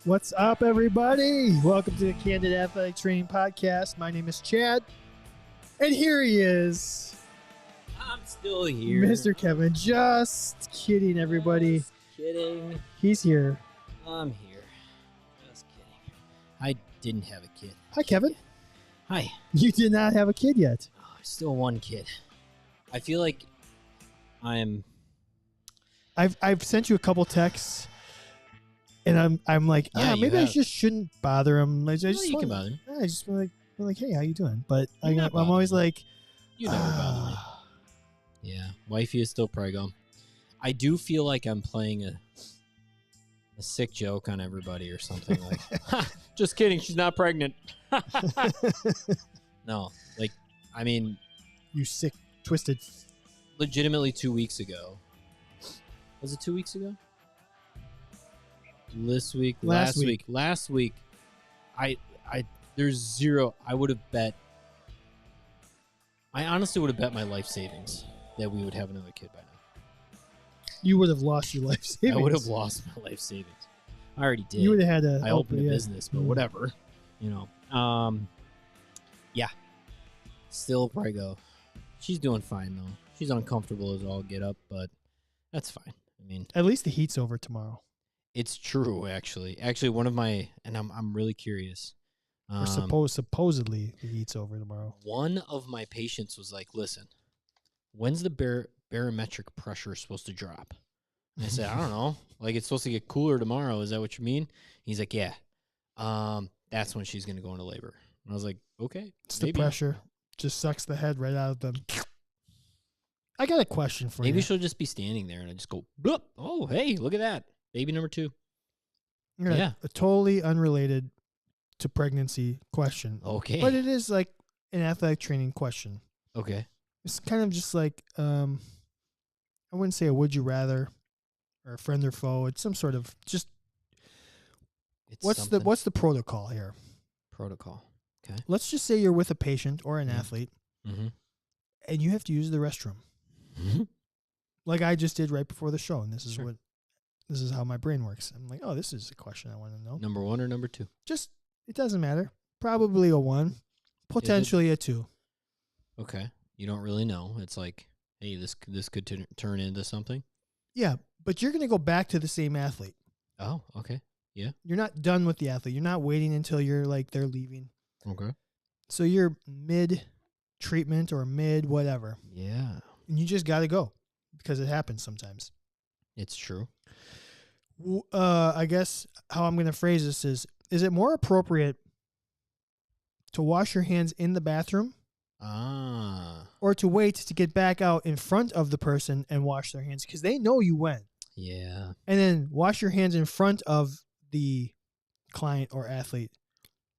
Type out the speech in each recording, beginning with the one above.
What's up, everybody? Welcome to the Candid Athletic Training Podcast. My name is Chad, and here he is, I'm still here. Mr. Kevin. Just kidding, everybody. Just kidding. He's here. I'm here. Just kidding. I didn't have a kid. Hi, Kevin. Hi. You did not have a kid yet. Oh, still one kid. I feel like I've sent you a couple texts, and I'm like, Yeah, maybe I have. just shouldn't bother him. I just you want- can bother me. I just be like, hey, how you doing? But You're not I'm always bothering me. like, You never bother me. Yeah, wifey is still preggo. I do feel like I'm playing a sick joke on everybody or something. Like, just kidding. She's not pregnant. No, like, I mean, you sick, twisted. legitimately 2 weeks ago. Was it 2 weeks ago? This week, Last last week, there's zero. I would have bet. I honestly would have bet my life savings that we would have another kid by now. You would have lost your life savings. I would have lost my life savings. I already did. You would have had to. I opened a yeah. business, but whatever. You know. Yeah. Still preggo. She's doing fine though. She's uncomfortable as all get up, but that's fine. I mean, At least the heat's over tomorrow. it's true, actually. Actually, one of my, and I'm really curious. Or supposedly the heat's over tomorrow. One of my patients was like, "Listen, when's the barometric pressure supposed to drop?" And I said, "I don't know. Like, it's supposed to get cooler tomorrow. Is that what you mean?" He's like, "Yeah. That's when she's gonna go into labor." And I was like, "Okay, It's maybe. the pressure. Just sucks the head right out of them. I got a question for Maybe you. she'll just be standing there, and I just go, bloop. Oh, hey, look at that, baby number 2." Yeah. Yeah. A totally unrelated to pregnancy question. Okay. But it is like an athletic training question. Okay. It's kind of just like, I wouldn't say a would you rather or a friend or foe. It's some sort of just, It's what's the protocol here? protocol? Okay. Let's just say you're with a patient or an Yeah. athlete Mm-hmm. and you have to use the restroom. Like I just did right before the show, and this is how my brain works. I'm like, oh, this is a question I want to know. Number 1 or number 2? Just, it doesn't matter. Probably a 1, potentially a 2. Okay. You don't really know. It's like, hey, this could turn into something. Yeah, but you're going to go back to the same athlete. Oh, okay. You're not done with the athlete. You're not waiting until you're like they're leaving. Okay. So you're mid treatment or mid whatever, Yeah, and you just got to go because it happens sometimes. it's true. I guess how I'm going to phrase this is it more appropriate to wash your hands in the bathroom or to wait to get back out in front of the person and wash their hands because they know you went? Yeah. And then wash your hands in front of the client or athlete.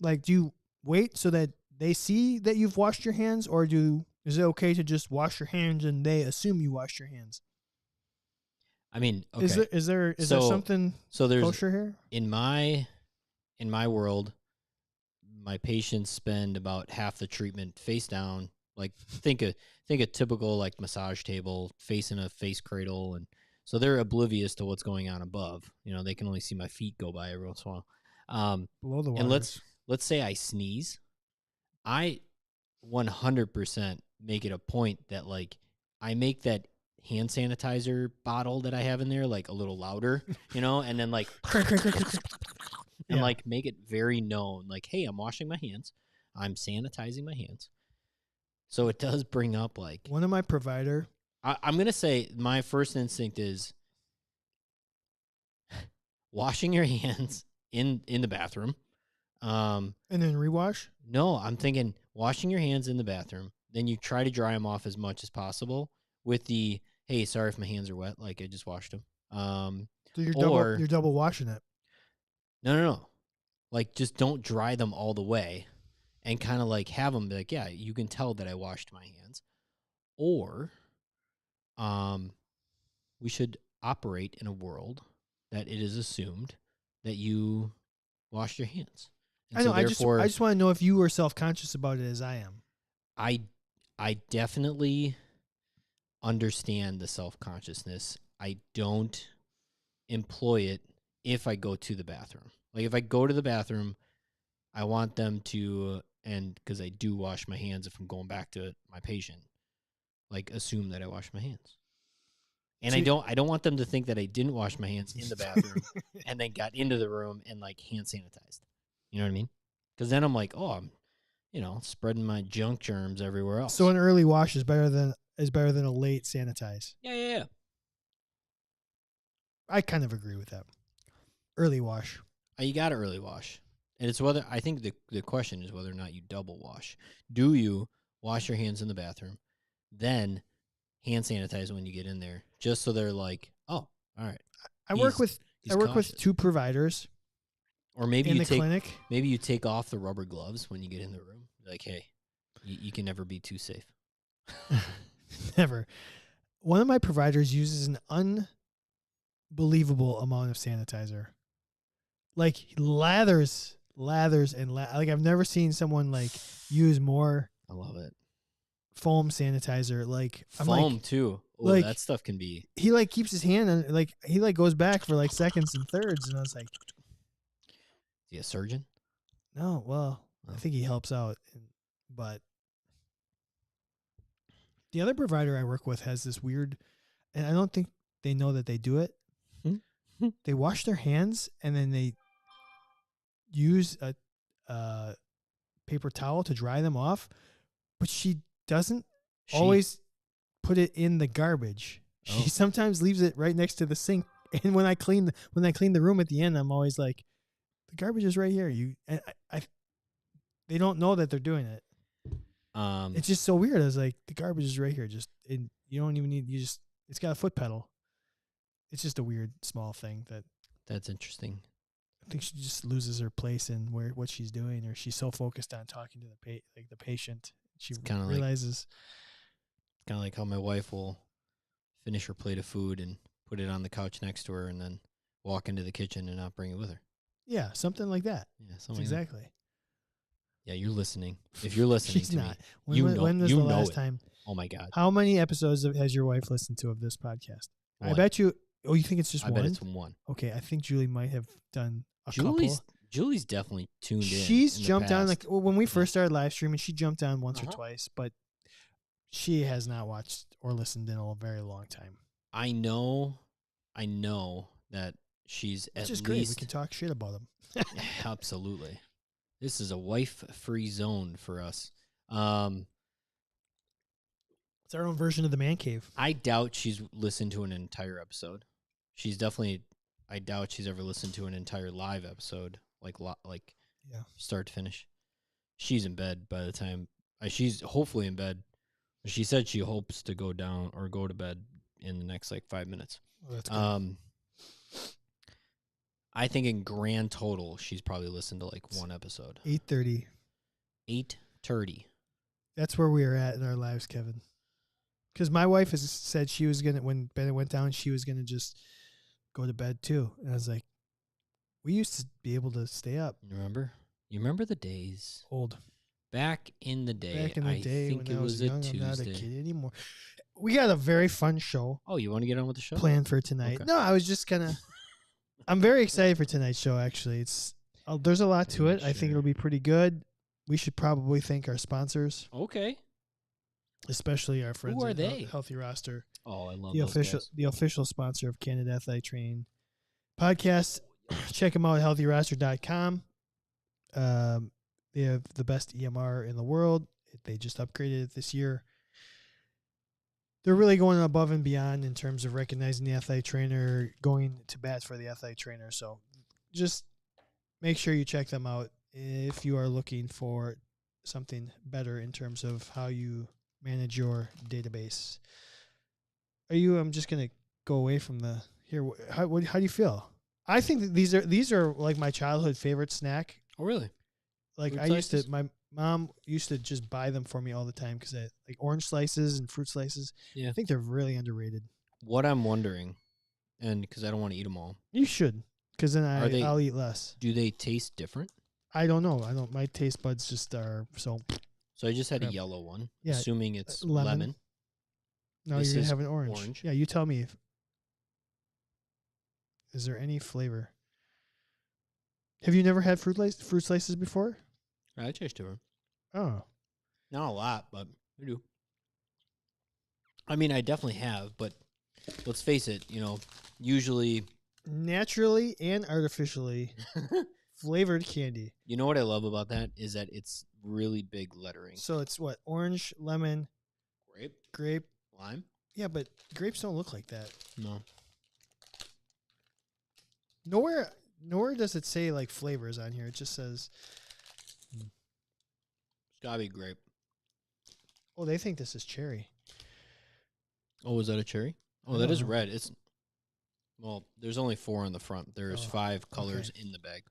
Like, do you wait so that they see that you've washed your hands, or is it okay to just wash your hands and they assume you washed your hands? I mean, okay. Is there something so there's kosher here? in my world, my patients spend about half the treatment face down. Like think a typical like massage table facing a face cradle, and so they're oblivious to what's going on above. You know, they can only see my feet go by every once in a while. Below the water. And let's say I sneeze, I 100% make it a point that like I make that hand sanitizer bottle that I have in there like a little louder, you know, and then like and like make it very known, like, hey, I'm washing my hands, I'm sanitizing my hands. So it does bring up like One of my provider. I'm gonna say my first instinct is washing your hands in the bathroom. And then rewash? No, I'm thinking washing your hands in the bathroom. Then you try to dry them off as much as possible with the, hey, sorry if my hands are wet, like I just washed them. So you're double washing it. No. Like just don't dry them all the way and kind of like have them be like, yeah, you can tell that I washed my hands. Or we should operate in a world that it is assumed that you washed your hands. And I know. so I just want to know if you were self-conscious about it as I am. I definitely understand the self-consciousness. I don't employ it if I go to the bathroom. Like if I go to the bathroom, I want them to, and because I do wash my hands if I'm going back to my patient, like assume that I wash my hands. And I don't want them to think that I didn't wash my hands in the bathroom and then got into the room and like hand sanitized. You know what I mean? Because then I'm like, oh, I'm, spreading my junk germs everywhere else. So an early wash is better than a late sanitize. Yeah. I kind of agree with that. Early wash. You got to early wash. And it's whether, I think the question is whether or not you double wash. Do you wash your hands in the bathroom, then hand sanitize when you get in there, just so they're like, oh, all right. I work with two providers. Or maybe in the clinic. Maybe you take off the rubber gloves when you get in the room. Like, hey, you can never be too safe. Never. One of my providers uses an unbelievable amount of sanitizer. Like lathers and like I've never seen someone like use more. I love it. Foam sanitizer, like foam too. Oh, like, that stuff can be. He like keeps his hand on, like he like goes back for like seconds and thirds, and I was like, is he a surgeon? No, well, I think he helps out, but the other provider I work with has this weird, and I don't think they know that they do it. They wash their hands and then they use a paper towel to dry them off, but she doesn't always put it in the garbage. She sometimes leaves it right next to the sink. And when I clean the room at the end, I'm always like, the garbage is right here. They don't know that they're doing it. It's just so weird. I was like, the garbage is right here. You don't even need. It's got a foot pedal. It's just a weird small thing that's interesting. I think she just loses her place in what she's doing, or she's so focused on talking to the patient. She realizes. Kind of like how my wife will finish her plate of food and put it on the couch next to her and then walk into the kitchen and not bring it with her. Yeah, something like that. Yeah, something exactly. Like yeah, you're listening. If you're listening She's to not. me, when was the last time? Oh, my God. How many episodes has your wife listened to of this podcast? One. I bet you. Oh, you think it's just one? I bet it's one. Okay, I think Julie might have done a couple. Julie's definitely tuned in. She's jumped on, like when we first started live streaming, she jumped on once or twice, but she has not watched or listened in a very long time. I know that she's Which at is least. Great. We can talk shit about them. Absolutely. This is a wife-free zone for us. It's our own version of the man cave. I doubt she's listened to an entire episode. I doubt she's ever listened to an entire live episode, like start to finish. She's in bed by the time. She's hopefully in bed. She said she hopes to go to bed in the next 5 minutes. Oh, that's good. I think in grand total, she's probably listened to one episode. 8:30. 8:30. That's where we are at in our lives, Kevin. Because my wife has said she was going to, when Bennett went down, she was going to just go to bed too. And I was like, we used to be able to stay up. You remember the days? Old. Back in the day. I think when it I was a young, Tuesday. I'm not a kid anymore. We got a very fun show. Oh, you want to get on with the show? Planned for tonight. Okay. No, I was just kind of. I'm very excited for tonight's show. Actually, there's a lot to it. Sure. I think it'll be pretty good. We should probably thank our sponsors. Okay. Especially our friends. Who are they? Healthy Roster. Oh, I love the official sponsor of Candid Athletic Training podcast. Check them out at healthyroster.com. They have the best EMR in the world. They just upgraded it this year. They're really going above and beyond in terms of recognizing the athletic trainer, going to bat for the athletic trainer. So just make sure you check them out if you are looking for something better in terms of how you manage your database. I'm just going to go away from here. How do you feel? I think that these are like my childhood favorite snack. Oh, really? Like my mom used to just buy them for me all the time because like orange slices and fruit slices. Yeah. I think they're really underrated. What I'm wondering, and because I don't want to eat them all. You should, because then I'll eat less. Do they taste different? I don't know. My taste buds just are so. So I just had a yellow one, yeah, assuming it's lemon. No, you're going to have an orange. Yeah, you tell me. Is there any flavor? Have you never had fruit slices before? I taste different. Oh. Not a lot, but I do. I mean, I definitely have, but let's face it, usually... Naturally and artificially flavored candy. You know what I love about that is that it's really big lettering. So it's what? Orange, lemon, grape, lime? Yeah, but grapes don't look like that. No. Nowhere does it say like flavors on here. It just says It's gotta be grape. Oh, they think this is cherry. Oh, is that a cherry? Oh, that is red. Well, there's only 4 on the front. There's 5 colors in the bag.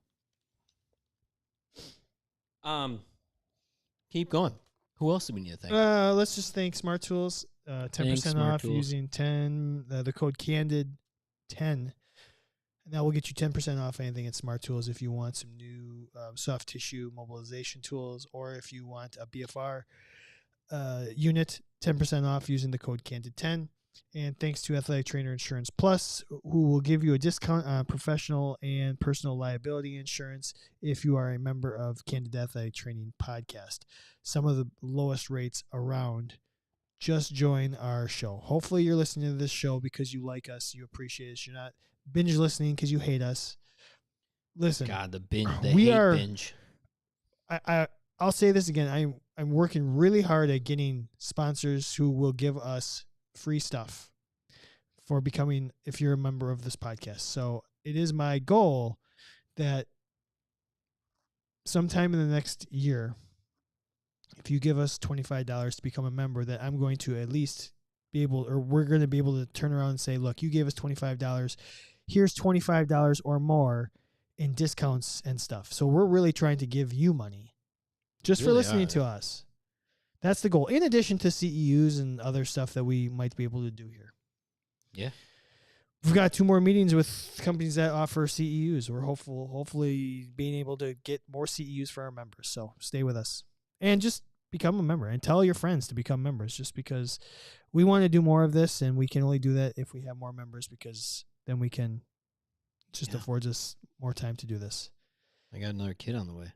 Keep going. Who else do we need to thank? Let's just thank Smart Tools. 10% off using the code Candid 10. And that will get you 10% off anything at Smart Tools if you want some new soft tissue mobilization tools, or if you want a BFR unit, 10% off using the code Candid10. And thanks to Athletic Trainer Insurance Plus, who will give you a discount on professional and personal liability insurance if you are a member of Candid Athletic Training Podcast. Some of the lowest rates around. Just join our show. Hopefully you're listening to this show because you like us, you appreciate us. You're not binge listening because you hate us. Listen. God, the binge. I'll say this again. I'm working really hard at getting sponsors who will give us free stuff for becoming, if you're a member of this podcast. So it is my goal that sometime in the next year, if you give us $25 to become a member, that I'm going to at least be able, or we're going to be able to turn around and say, look, you gave us $25. Here's $25 or more in discounts and stuff. So we're really trying to give you money just for listening to us. That's the goal, in addition to CEUs and other stuff that we might be able to do here. Yeah. We've got 2 more meetings with companies that offer CEUs. We're hopefully being able to get more CEUs for our members. So stay with us and just become a member, and tell your friends to become members, just because we want to do more of this, and we can only do that if we have more members, because then we can just affords us more time to do this. I got another kid on the way.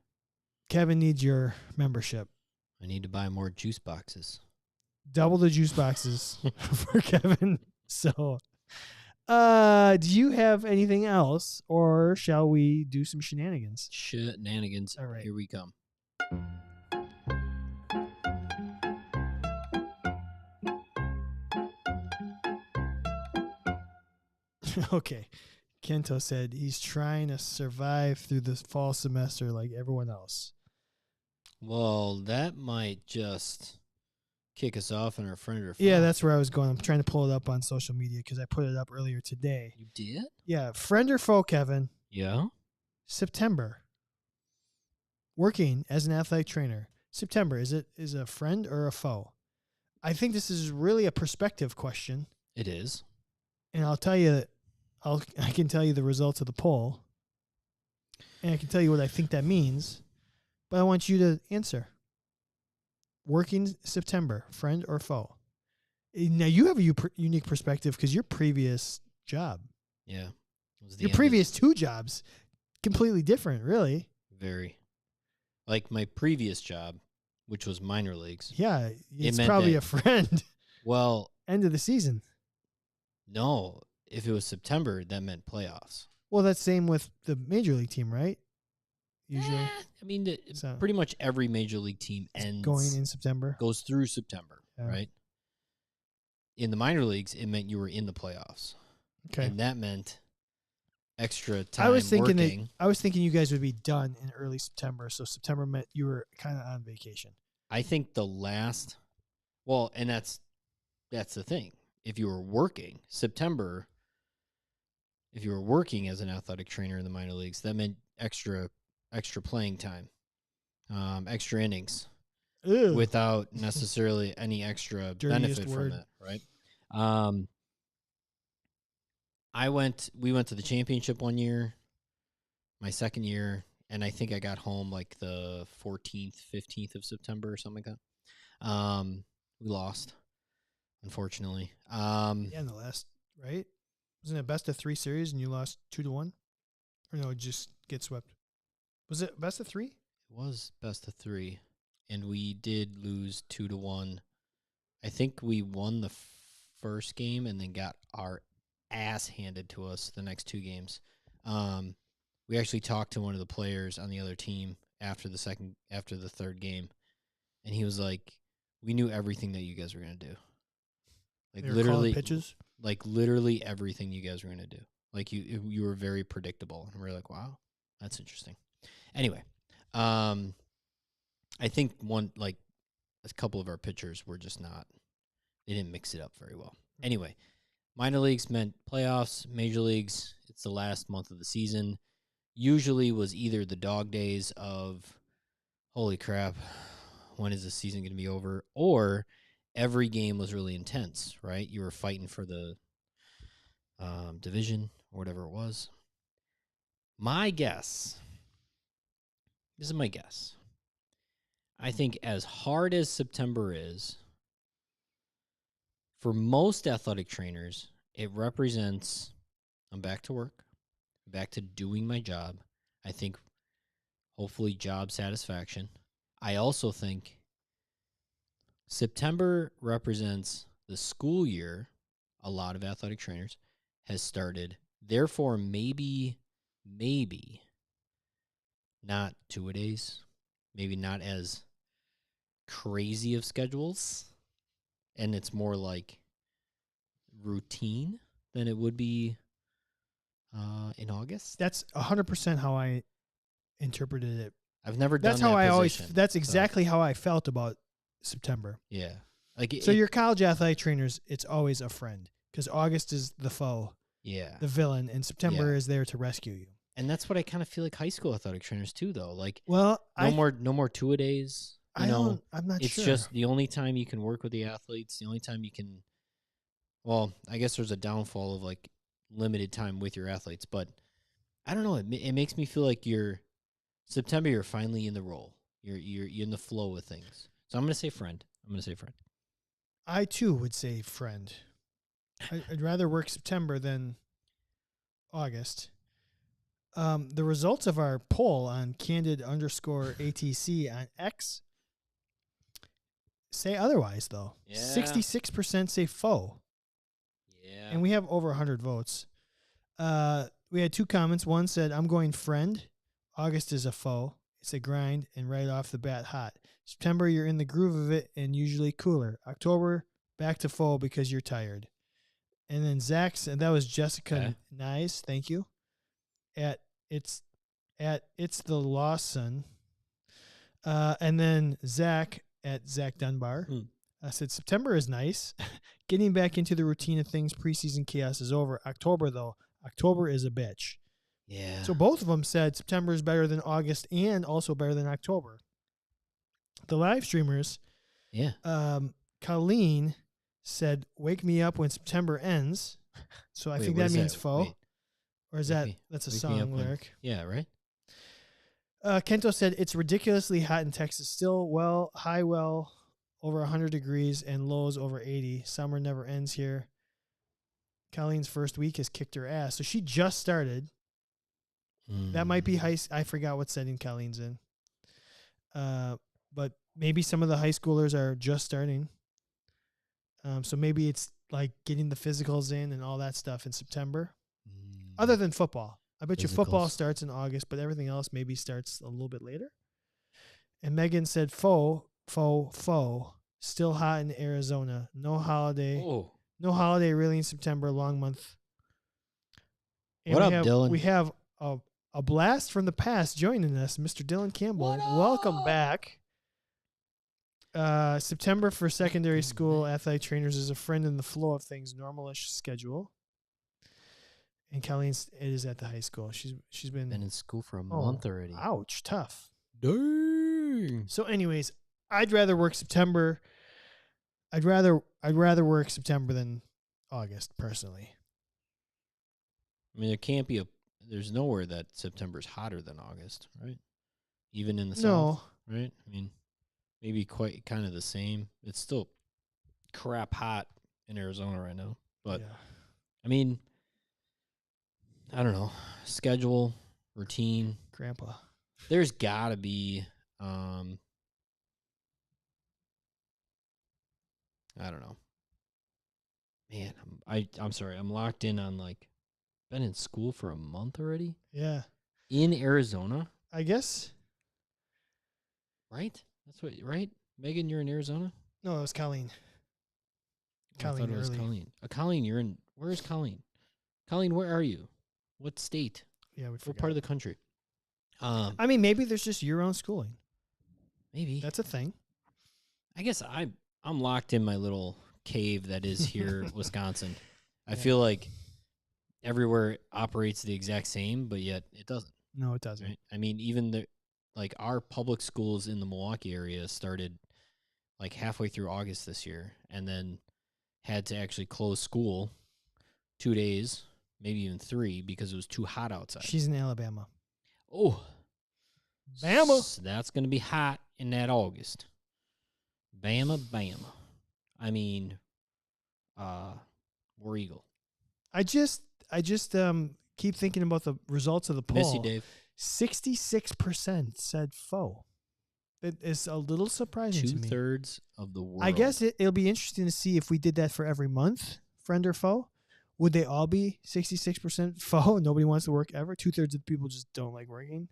Kevin needs your membership. I need to buy more juice boxes. Double the juice boxes for Kevin. So, do you have anything else, or shall we do some shenanigans? Shenanigans. All right. Here we come. Okay. Kento said he's trying to survive through this fall semester like everyone else. Well, that might just kick us off in our friend or foe. Yeah, that's where I was going. I'm trying to pull it up on social media because I put it up earlier today. You did? Yeah. Friend or foe, Kevin? Yeah. September. Working as an athletic trainer. September, is a friend or a foe? I think this is really a perspective question. It is. And I'll tell you, I can tell you the results of the poll. And I can tell you what I think that means. But I want you to answer. Working September, friend or foe? Now, you have a unique perspective because your previous job. Yeah. Your previous 2 jobs, completely different, really. Very. Like my previous job, which was minor leagues. Yeah, it's probably a friend. Well. End of the season. No. If it was September, that meant playoffs. Well, that's same with the major league team, right? Usually. I mean, pretty much every major league team ends going in September. Goes through September, right? In the minor leagues, it meant you were in the playoffs. Okay. And that meant extra time I was thinking working. I was thinking you guys would be done in early September, so September meant you were kind of on vacation. I think and that's the thing. If you were working September, if you were working as an athletic trainer in the minor leagues, that meant extra playing time, extra innings. Ew. Without necessarily any extra benefit from it, right? We went to the championship one year, my second year, and I think I got home like the 14th, 15th of September or something like that. We lost, unfortunately. In the last, right? Wasn't it best of 3 series and you lost 2-1? Or no, just get swept? Was it best of 3? It was best of 3, and we did lose 2-1. I think we won the first game and then got our ass handed to us the next 2 games. We actually talked to one of the players on the other team after the third game, and he was like, "We knew everything that you guys were gonna do. Like They were calling literally, pitches. literally everything you guys were gonna do. Like you were very predictable." And we're like, "Wow, that's interesting." Anyway, I think a couple of our pitchers were just not. They didn't mix it up very well. Anyway, minor leagues meant playoffs. Major leagues, it's the last month of the season. Usually was either the dog days of, holy crap, when is the season going to be over? Or every game was really intense, right? You were fighting for the division or whatever it was. My guess, this is my guess. I think as hard as September is, for most athletic trainers, it represents I'm back to work, back to doing my job. I think hopefully job satisfaction. I also think September represents the school year. A lot of athletic trainers has started. Therefore, maybe not 2-a-days, maybe not as crazy of schedules, and it's more like routine than it would be in August. That's 100% how I interpreted it. I've never That's done how that I position, always. That's exactly how I felt about September. yeah. Like So your college athletic trainers, it's always a friend because August is the foe, yeah, the villain, and September is there to rescue you. and that's what I kind of feel like high school athletic trainers too, though. Like, Well, no more 2-a-days. I'm not It's sure. just the only time you can work with the athletes. The only time you can. Well, I guess there's a downfall of like limited time with your athletes, but I don't know. It makes me feel like September. You're finally in the role. You're in the flow of things. So I'm gonna say friend. I too would say friend. I'd rather work September than August. The results of our poll on Candid_ATC on X say otherwise, though. Yeah. 66% say foe. Yeah. And we have over 100 votes. We had 2 comments. One said, I'm going friend. August is a foe. It's a grind and right off the bat hot. September, you're in the groove of it and usually cooler. October, back to foe because you're tired. And then Zach said, that was Jessica Nyes. Thank you. It's the Lawson. And then Zach at Zach Dunbar. I said, September is nice. Getting back into the routine of things, preseason chaos is over. October, though. October is a bitch. Yeah. So both of them said September is better than August and also better than October. The live streamers, Colleen said, wake me up when September ends. So I think that means foe. Wait. Or is that's a song lyric? Yeah, right? Kento said, it's ridiculously hot in Texas. Still high over 100 degrees and lows over 80. Summer never ends here. Colleen's first week has kicked her ass. So she just started. That might be I forgot what setting Colleen's in. But maybe some of the high schoolers are just starting. So maybe it's like getting the physicals in and all that stuff in September. Other than football. I bet you football starts in August, but everything else maybe starts a little bit later. And Megan said, foe. Still hot in Arizona. No holiday. Oh. No holiday really in September. Long month. And what up, Dylan? We have a blast from the past joining us, Mr. Dylan Campbell. Welcome back. September for secondary school athletic trainers is a friend in the flow of things, normalish schedule. And Colleen is at the high school. She's been in school for a month already. Ouch, tough. Dang. So, anyways, I'd rather work September. I'd rather work September than August, personally. I mean, there's nowhere that September's hotter than August, right? Even in the South, right? I mean, maybe quite kind of the same. It's still crap hot in Arizona right now. But, I mean, I don't know. Schedule, routine. Grandpa. There's got to be, I don't know. Man, I'm sorry. I'm locked in on been in school for a month already Yeah. in Arizona, I guess. right? That's what, right? Megan, you're in Arizona? No, it was Colleen. Oh, I thought it was early. Colleen. Colleen, where is Colleen? Colleen, where are you? What state? Yeah, we What forgot. part of the country? I mean, maybe there's just year-round schooling. Maybe. That's a thing. I guess I'm locked in my little cave that is here, Wisconsin. I Yeah. feel like everywhere operates the exact same, but yet it doesn't. No, it doesn't. Right? I mean, even our public schools in the Milwaukee area started halfway through August this year, and then had to actually close school 2 days, maybe even 3, because it was too hot outside. She's in Alabama. Oh, Bama. So that's going to be hot in that August. Bama. I mean, War Eagle. I just keep thinking about the results of the poll. Miss you, Dave. 66% said foe. It is a little surprising to me. 2/3 of the world. I guess it'll be interesting to see if we did that for every month, friend or foe. Would they all be 66% foe? Nobody wants to work ever. 2/3 of the people just don't like working.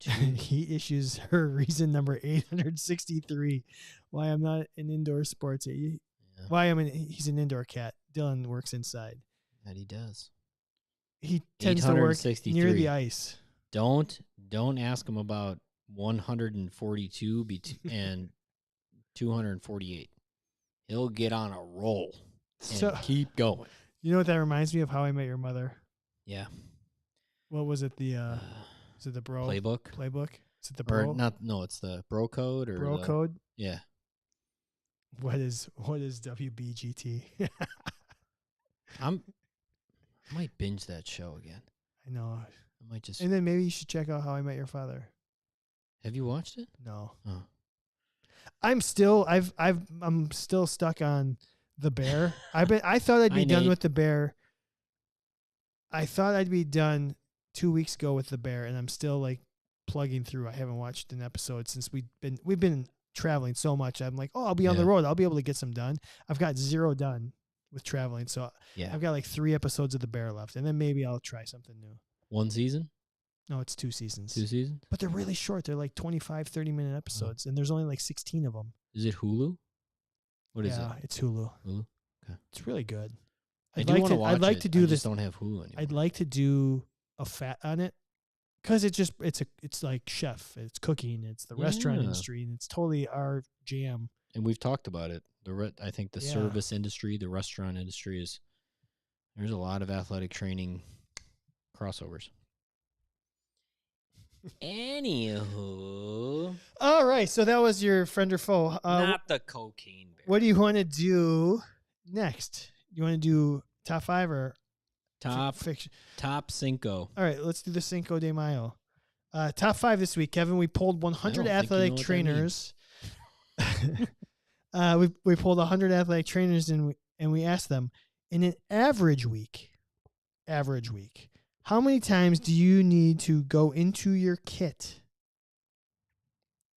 He issues her reason number 863. Why I'm not in indoor sports. Yeah. Why he's an indoor cat. Dylan works inside. That he does. He tends to work near the ice. Don't ask him about 142 and 248. He'll get on a roll and keep going. You know what that reminds me of? How I Met Your Mother. Yeah. What was it? Is it the bro playbook? Is it the bro? Or not? No, it's the bro code or bro code. Yeah. What is WBGT? I might binge that show again. I know. I might just. And then maybe you should check out How I Met Your Father. Have you watched it? No. Oh. I'm still stuck on The Bear. I thought I'd be done with The Bear. I thought I'd be done 2 weeks ago with The Bear, and I'm still plugging through. I haven't watched an episode since we've been traveling so much. I'm like, I'll be on the road. I'll be able to get some done. I've got 0 done with traveling, so I've got 3 episodes of The Bear left, and then maybe I'll try something new. 1 season? No, it's 2 seasons. 2 seasons? But they're really short. They're 25, 30-minute episodes, and there's only 16 of them. Is it Hulu? What is it? Yeah, it's Hulu. Hulu? Okay. It's really good. I do want to watch it. I'd like to do this. I just don't have Hulu anymore. I'd like to do a fat on it because it's like chef. It's cooking. It's the restaurant industry, and it's totally our jam. And we've talked about it. I think the service industry, the restaurant industry there's a lot of athletic training crossovers. Anywho. All right, so that was your friend or foe. Not the cocaine bear. What do you want to do next? You want to do top 5 or fiction? Top Cinco. All right, let's do the Cinco de Mayo. Top 5 this week, Kevin. We pulled 100 athletic trainers. We pulled 100 athletic trainers and we asked them, in an average week, how many times do you need to go into your kit?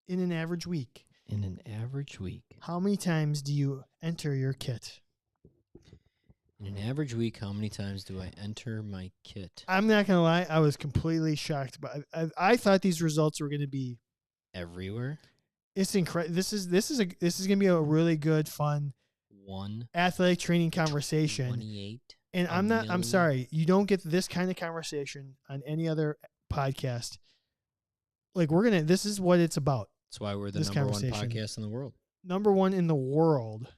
In an average week. In an average week. How many times do you enter your kit? In an average week, how many times do I enter my kit? I'm not going to lie. I was completely shocked. I thought these results were going to be everywhere. It's incredible. This is going to be a really good, fun athletic training conversation. 28. And I'm sorry, you don't get this kind of conversation on any other podcast. This is what it's about. That's why we're the number 1 podcast in the world. Number 1 in the world.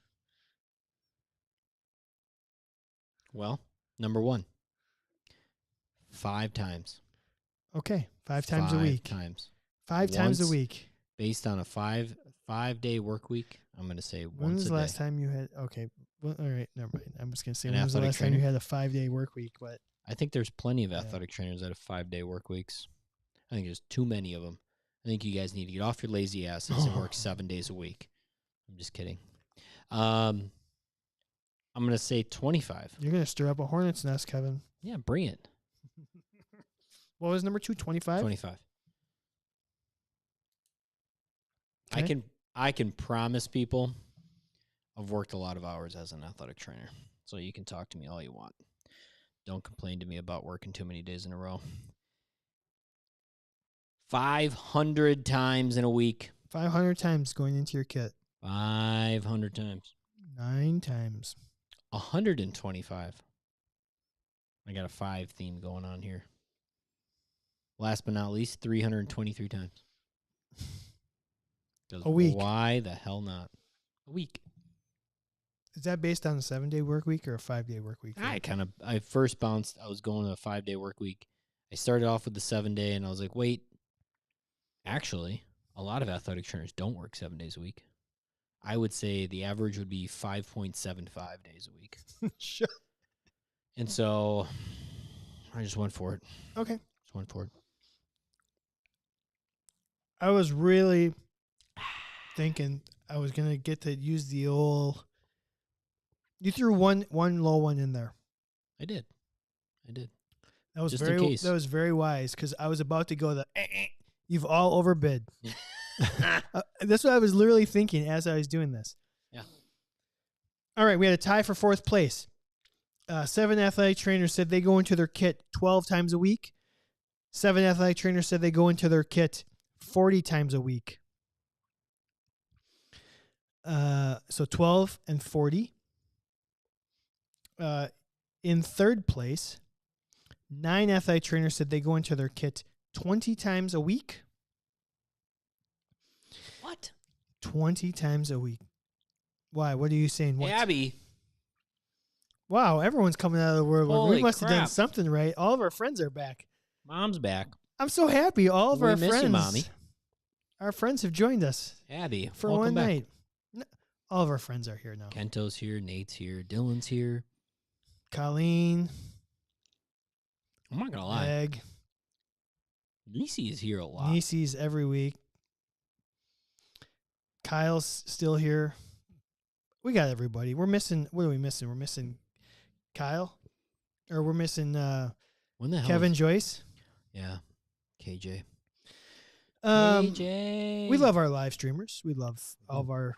Well, number 1. 5 times. Okay, 5 times a week. 5 times a week. Based on a 5-day work week, I'm going to say once a day. When was the last time you had? Okay, well, all right, never mind. I'm just going to say when was the last time you had a 5-day work week? But I think there's plenty of athletic trainers that have 5-day work weeks. I think there's too many of them. I think you guys need to get off your lazy asses and work 7 days a week. I'm just kidding. I'm going to say 25. You're going to stir up a hornet's nest, Kevin. Yeah, bring it. What was number 2? 25? 25. Okay. I can promise people I've worked a lot of hours as an athletic trainer. So you can talk to me all you want. Don't complain to me about working too many days in a row. 500 times in a week. 500 times going into your kit. 500 times. 9 times. 125. I got a 5 theme going on here. Last but not least, 323 times. A week. Why the hell not? A week. Is that based on a 7-day work week or a 5-day work week? I first bounced. I was going to a 5-day work week. I started off with the 7-day, and I was like, wait, actually, a lot of athletic trainers don't work 7 days a week. I would say the average would be 5.75 days a week. Sure. And so I just went for it. Okay. Just went for it. I was really thinking I was going to get to use the old... You threw one low one in there. I did. That was Just in case. That was very wise because I was about to go you've all overbid. That's what I was literally thinking as I was doing this. Yeah. All right, we had a tie for 4th place. 7 athletic trainers said they go into their kit 12 times a week. 7 athletic trainers said they go into their kit 40 times a week. So 12 and 40. In 3rd place, 9 athletic trainers said they go into their kit 20 times a week. What? 20 times a week. Why? What are you saying? What? Abby. Wow, everyone's coming out of the woodwork. We Holy must have done crap. something right. All of our friends are back. Mom's back. I'm so happy. All of We our miss friends, you, Mommy. our friends have joined us Abby, for welcome one back. night. All of our friends are here now. Kento's here. Nate's here. Dylan's here. Colleen, I'm not going to lie. Meg, Nisi is here a lot. Nieces every week. Kyle's still here. We got everybody. We're missing. What are we missing? We're missing Kyle, or we're missing When the hell Kevin Joyce. Yeah. KJ. KJ. We love our live streamers. We love all of our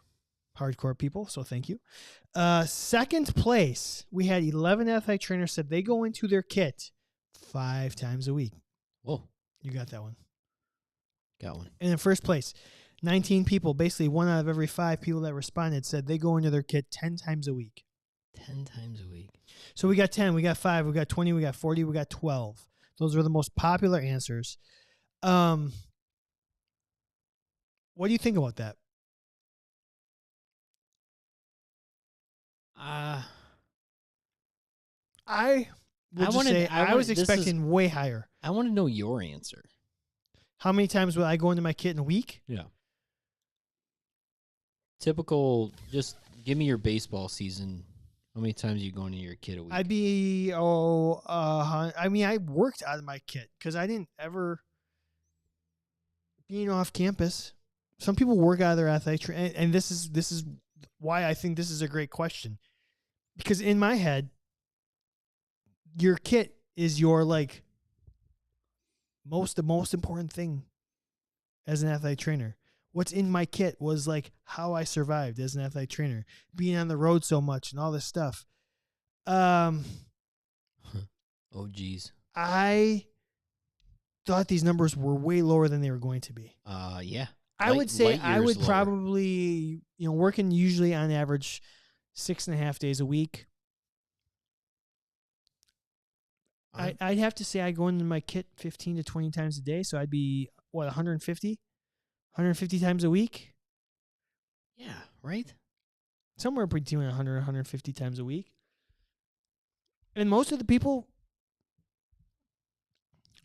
hardcore people, so thank you. 2nd place, we had 11 athletic trainers said they go into their kit 5 times a week. Whoa. You got that one. Got one. And in 1st place, 19 people, basically 1 out of every 5 people that responded said they go into their kit 10 times a week. 10 times a week. So we got 10, we got 5, we got 20, we got 40, we got 12. Those were the most popular answers. What do you think about that? I was expecting way higher. I want to know your answer. How many times will I go into my kit in a week? Yeah. Typical, just give me your baseball season. How many times are you going into your kit a week? I'd be, I worked out of my kit because I didn't ever, being off campus, some people work out of their athletic training, and this is why I think this is a great question. Because in my head, your kit is your the most important thing as an athletic trainer. What's in my kit was how I survived as an athletic trainer, being on the road so much and all this stuff. Oh, geez. I thought these numbers were way lower than they were going to be. Yeah. I would say I would probably, working usually on average 6.5 days a week. I'd have to say I go into my kit 15 to 20 times a day. So I'd be, 150 times a week? Yeah, right? Somewhere between 100 and 150 times a week. And most of the people,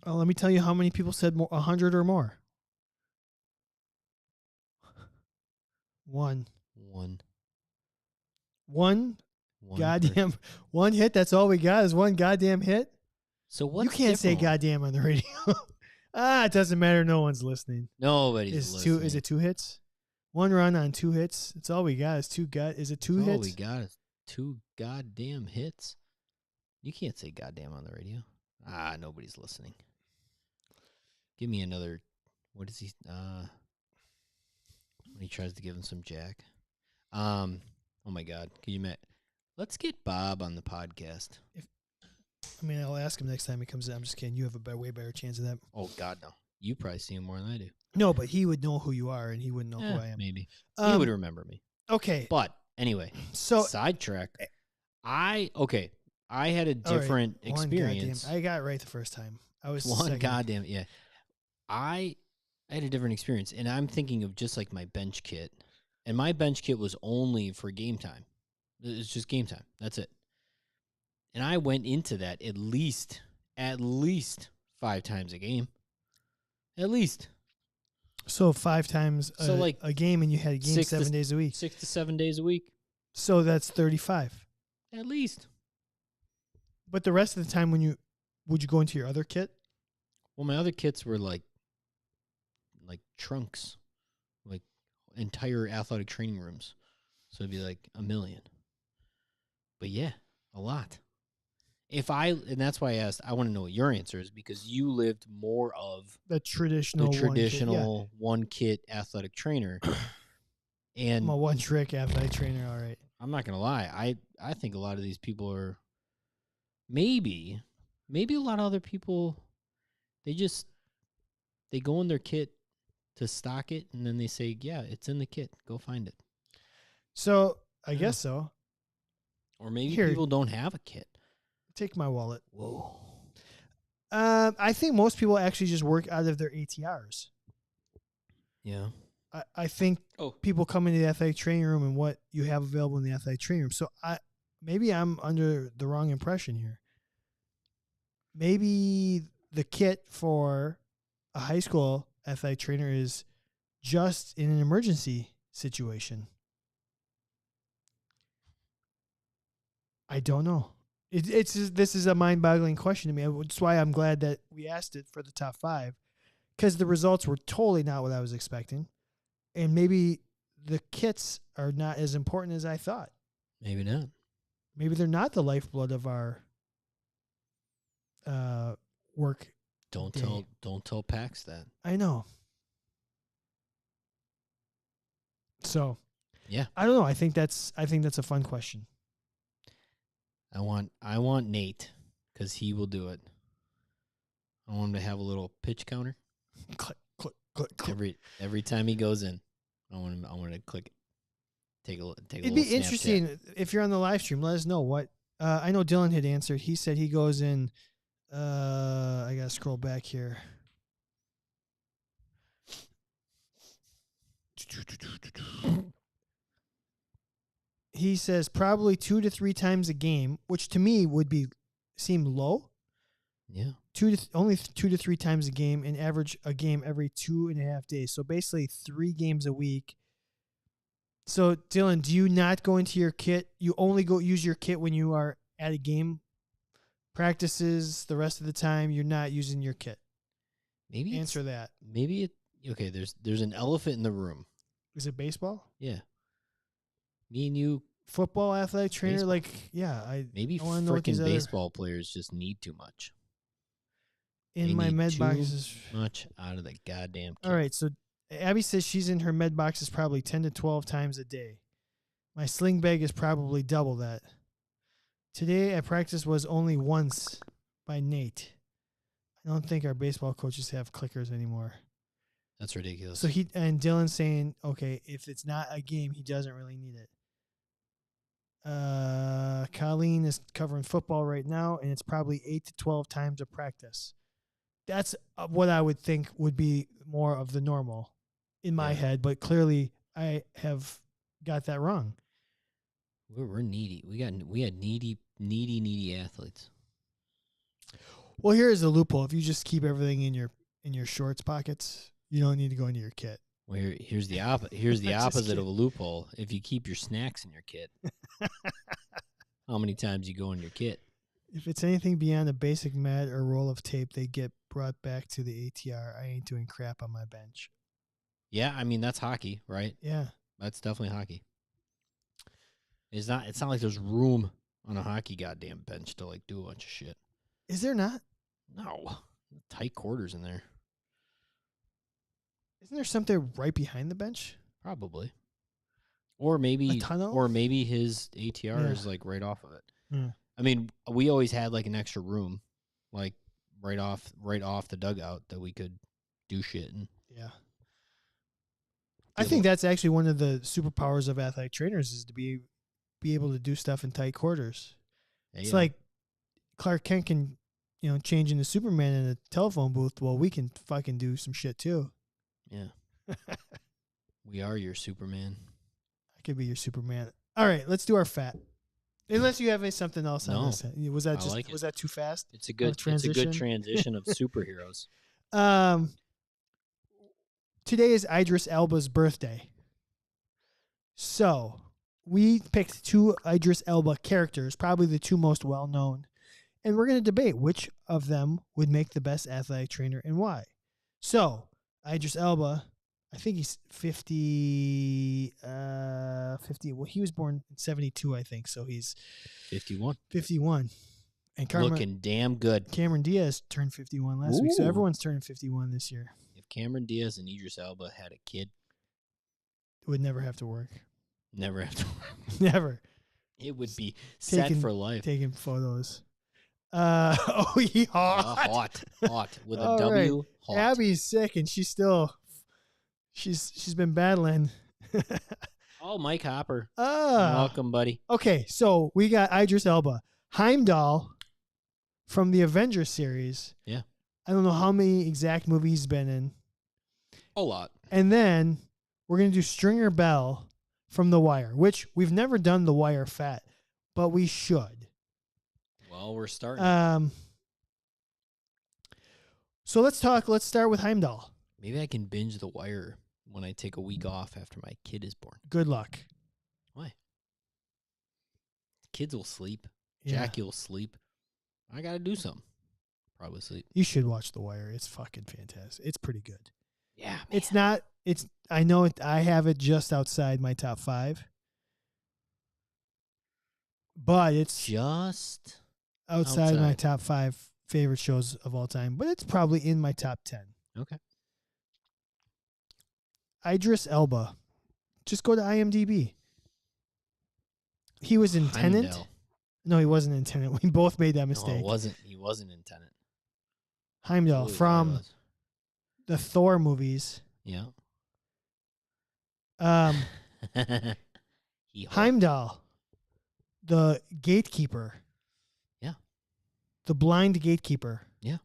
let me tell you how many people said 100 or more. One goddamn one hit. That's all we got is one goddamn hit. So what? You can't say goddamn on the radio. It doesn't matter. No one's listening. Nobody's listening. Is it 2 hits? 1 run on 2 hits. That's all we got is 2 Is it 2 hits? All we got is 2 goddamn hits. You can't say goddamn on the radio. Nobody's listening. Give me another. What is he? When he tries to give him some jack. Oh my God! Can you imagine? Let's get Bob on the podcast. I'll ask him next time he comes in. I'm just kidding. You have a way better chance of that. Oh God, no! You probably see him more than I do. No, but he would know who you are, and he wouldn't know who I am. Maybe he would remember me. Okay, but anyway, so sidetrack. I had a different experience. I got it right the first time. I was goddamn yeah. I had a different experience, and I'm thinking of just like my bench kit, and my bench kit was only for game time. It's just game time. That's it. And I went into that at least 5 times a game. At least. So 5 times a game, and you had a game 7 days a week. 6 to 7 days a week. So that's 35. At least. But the rest of the time, would you go into your other kit? Well, my other kits were like trunks, like entire athletic training rooms. So it'd be like $1 million. But yeah, a lot. And that's why I asked, I want to know what your answer is, because you lived more of the traditional one kit athletic trainer. And I'm a one trick athletic trainer, all right. I'm not gonna lie. I think a lot of these people are maybe a lot of other people, they go in their kit to stock it, and then they say, yeah, it's in the kit. Go find it. So I guess so. Or maybe people don't have a kit. Take my wallet. Whoa. I think most people actually just work out of their ATRs. Yeah. I think people come into the athletic training room and what you have available in the athletic training room. So maybe I'm under the wrong impression here. Maybe the kit for a high school athletic trainer is just in an emergency situation. I don't know. This is a mind-boggling question to me. That's why I'm glad that we asked it for the top 5, because the results were totally not what I was expecting, and maybe the kits are not as important as I thought. Maybe not. Maybe they're not the lifeblood of our work. Don't tell Pax that. I know. So, yeah, I don't know. I think that's a fun question. I want Nate, because he will do it. I want him to have a little pitch counter. Click, click, click, click. Every time he goes in, I want him to click it. Take a It'd be interesting if you're on the live stream. Let us know what. I know Dylan had answered. He said he goes in. I gotta scroll back here. He says probably 2 to 3 times a game, which to me would seem low. Yeah. Only 2 to 3 times a game, and average a game every 2.5 days. So basically 3 games a week. So Dylan, do you not go into your kit? You only go use your kit when you are at a game? Practices the rest of the time you're not using your kit? Maybe answer that. Maybe okay. There's an elephant in the room. Is it baseball? Yeah. Me and you. Football athletic trainer, baseball. Maybe freaking baseball players just need too much. In my med boxes, much out of the goddamn kit. All right, so Abby says she's in her med boxes probably 10 to 12 times a day. My sling bag is probably double that. Today at practice was only once by Nate. I don't think our baseball coaches have clickers anymore. That's ridiculous. So Dylan's saying, okay, if it's not a game, he doesn't really need it. Colleen is covering football right now, and it's probably 8 to 12 times a practice. That's what I would think would be more of the normal in my head, but clearly I have got that wrong. We're needy. We had needy athletes. Well, here's the loophole. If you just keep everything in your shorts pockets, you don't need to go into your kit. Well, here's the opposite of a loophole. If you keep your snacks in your kit, how many times you go in your kit? If it's anything beyond a basic mat or roll of tape, they get brought back to the ATR. I ain't doing crap on my bench. Yeah, I mean that's hockey, right? Yeah, that's definitely hockey. It's not like there's room on a hockey goddamn bench to do a bunch of shit. Is there not? No, tight quarters in there. Isn't there something right behind the bench? Probably. A Or maybe tunnel? his ATR is like right off of it. Yeah. I mean, we always had like an extra room, like right off the dugout that we could do shit in. Yeah. I think that's actually one of the superpowers of athletic trainers is to be able to do stuff in tight quarters. It's like Clark Kent can, change into Superman in a telephone booth. Well, we can fucking do some shit too. Yeah. We are your Superman. I could be your Superman. All right, let's do our fat. Unless you have something else on this. Was that too fast? It's a good transition of superheroes. Today is Idris Elba's birthday. So, we picked 2 Idris Elba characters, probably the 2 most well-known, and we're going to debate which of them would make the best athletic trainer and why. So, Idris Elba, I think he's 50. Well, he was born in 72, I think, so he's 51. 51. And looking damn good. Cameron Diaz turned 51 last week, so everyone's turning 51 this year. If Cameron Diaz and Idris Elba had a kid, it would never have to work. Never have to work. Never. It would be set for life. Taking photos. Hot with a W. Right. Hot. Abby's sick, and she's been battling. Oh, Mike Hopper. Welcome, buddy. Okay, so we got Idris Elba, Heimdall from the Avengers series. Yeah. I don't know how many exact movies he's been in. A lot. And then we're gonna do Stringer Bell from The Wire, which we've never done The Wire fat, but we should. Well, we're starting. So let's start with Heimdall. Maybe I can binge The Wire when I take a week off after my kid is born. Good luck. Why? Kids will sleep. Yeah. Jackie will sleep. I got to do something. Probably sleep. You should watch The Wire. It's fucking fantastic. It's pretty good. Yeah, man. It's not. I know it. I have it just outside my top 5, but it's just outside my top 5 favorite shows of all time. But it's probably in my top 10. Okay. Idris Elba. Just go to IMDb. He was in Tenet. No, he wasn't in Tenet. We both made that mistake. No, it wasn't. He wasn't in Tenet. Heimdall from the Thor movies. Yeah. Heimdall, the gatekeeper. Yeah. The blind gatekeeper. Yeah.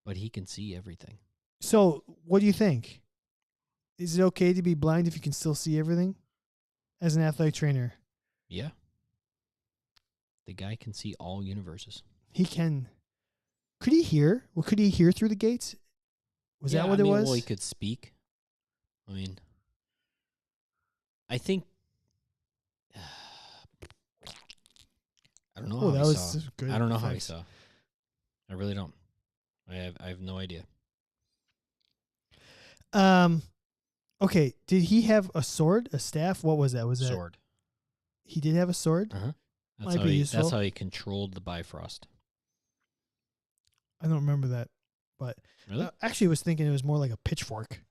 But he can see everything. So, what do you think? Is it okay to be blind if you can still see everything as an athletic trainer? Yeah. The guy can see all universes. He can. Could he hear? Well, could he hear through the gates? Was that what it was? Well, he could speak. I mean, I think. I don't know how he saw. Good. I don't know how he saw. I really don't. I have no idea. Okay. Did he have a sword, a staff? What was that? Was that sword? He did have a sword. That's how he controlled the Bifrost. I don't remember that, but really, actually, I was thinking it was more like a pitchfork.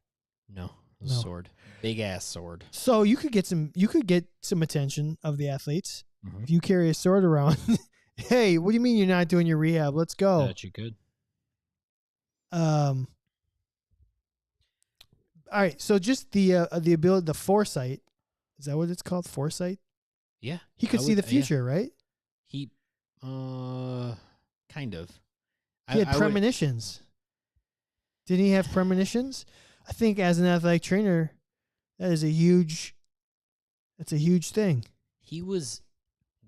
No, it was a sword, big ass sword. So you could get some attention of the athletes mm-hmm. if you carry a sword around. Hey, what do you mean you're not doing your rehab? Let's go. That you could. All right. So just the ability, the foresight. Is that what it's called? Foresight. Yeah. He could see the future, right? He, kind of. He had premonitions. Didn't he have premonitions? I think as an athletic trainer, that's a huge thing. He was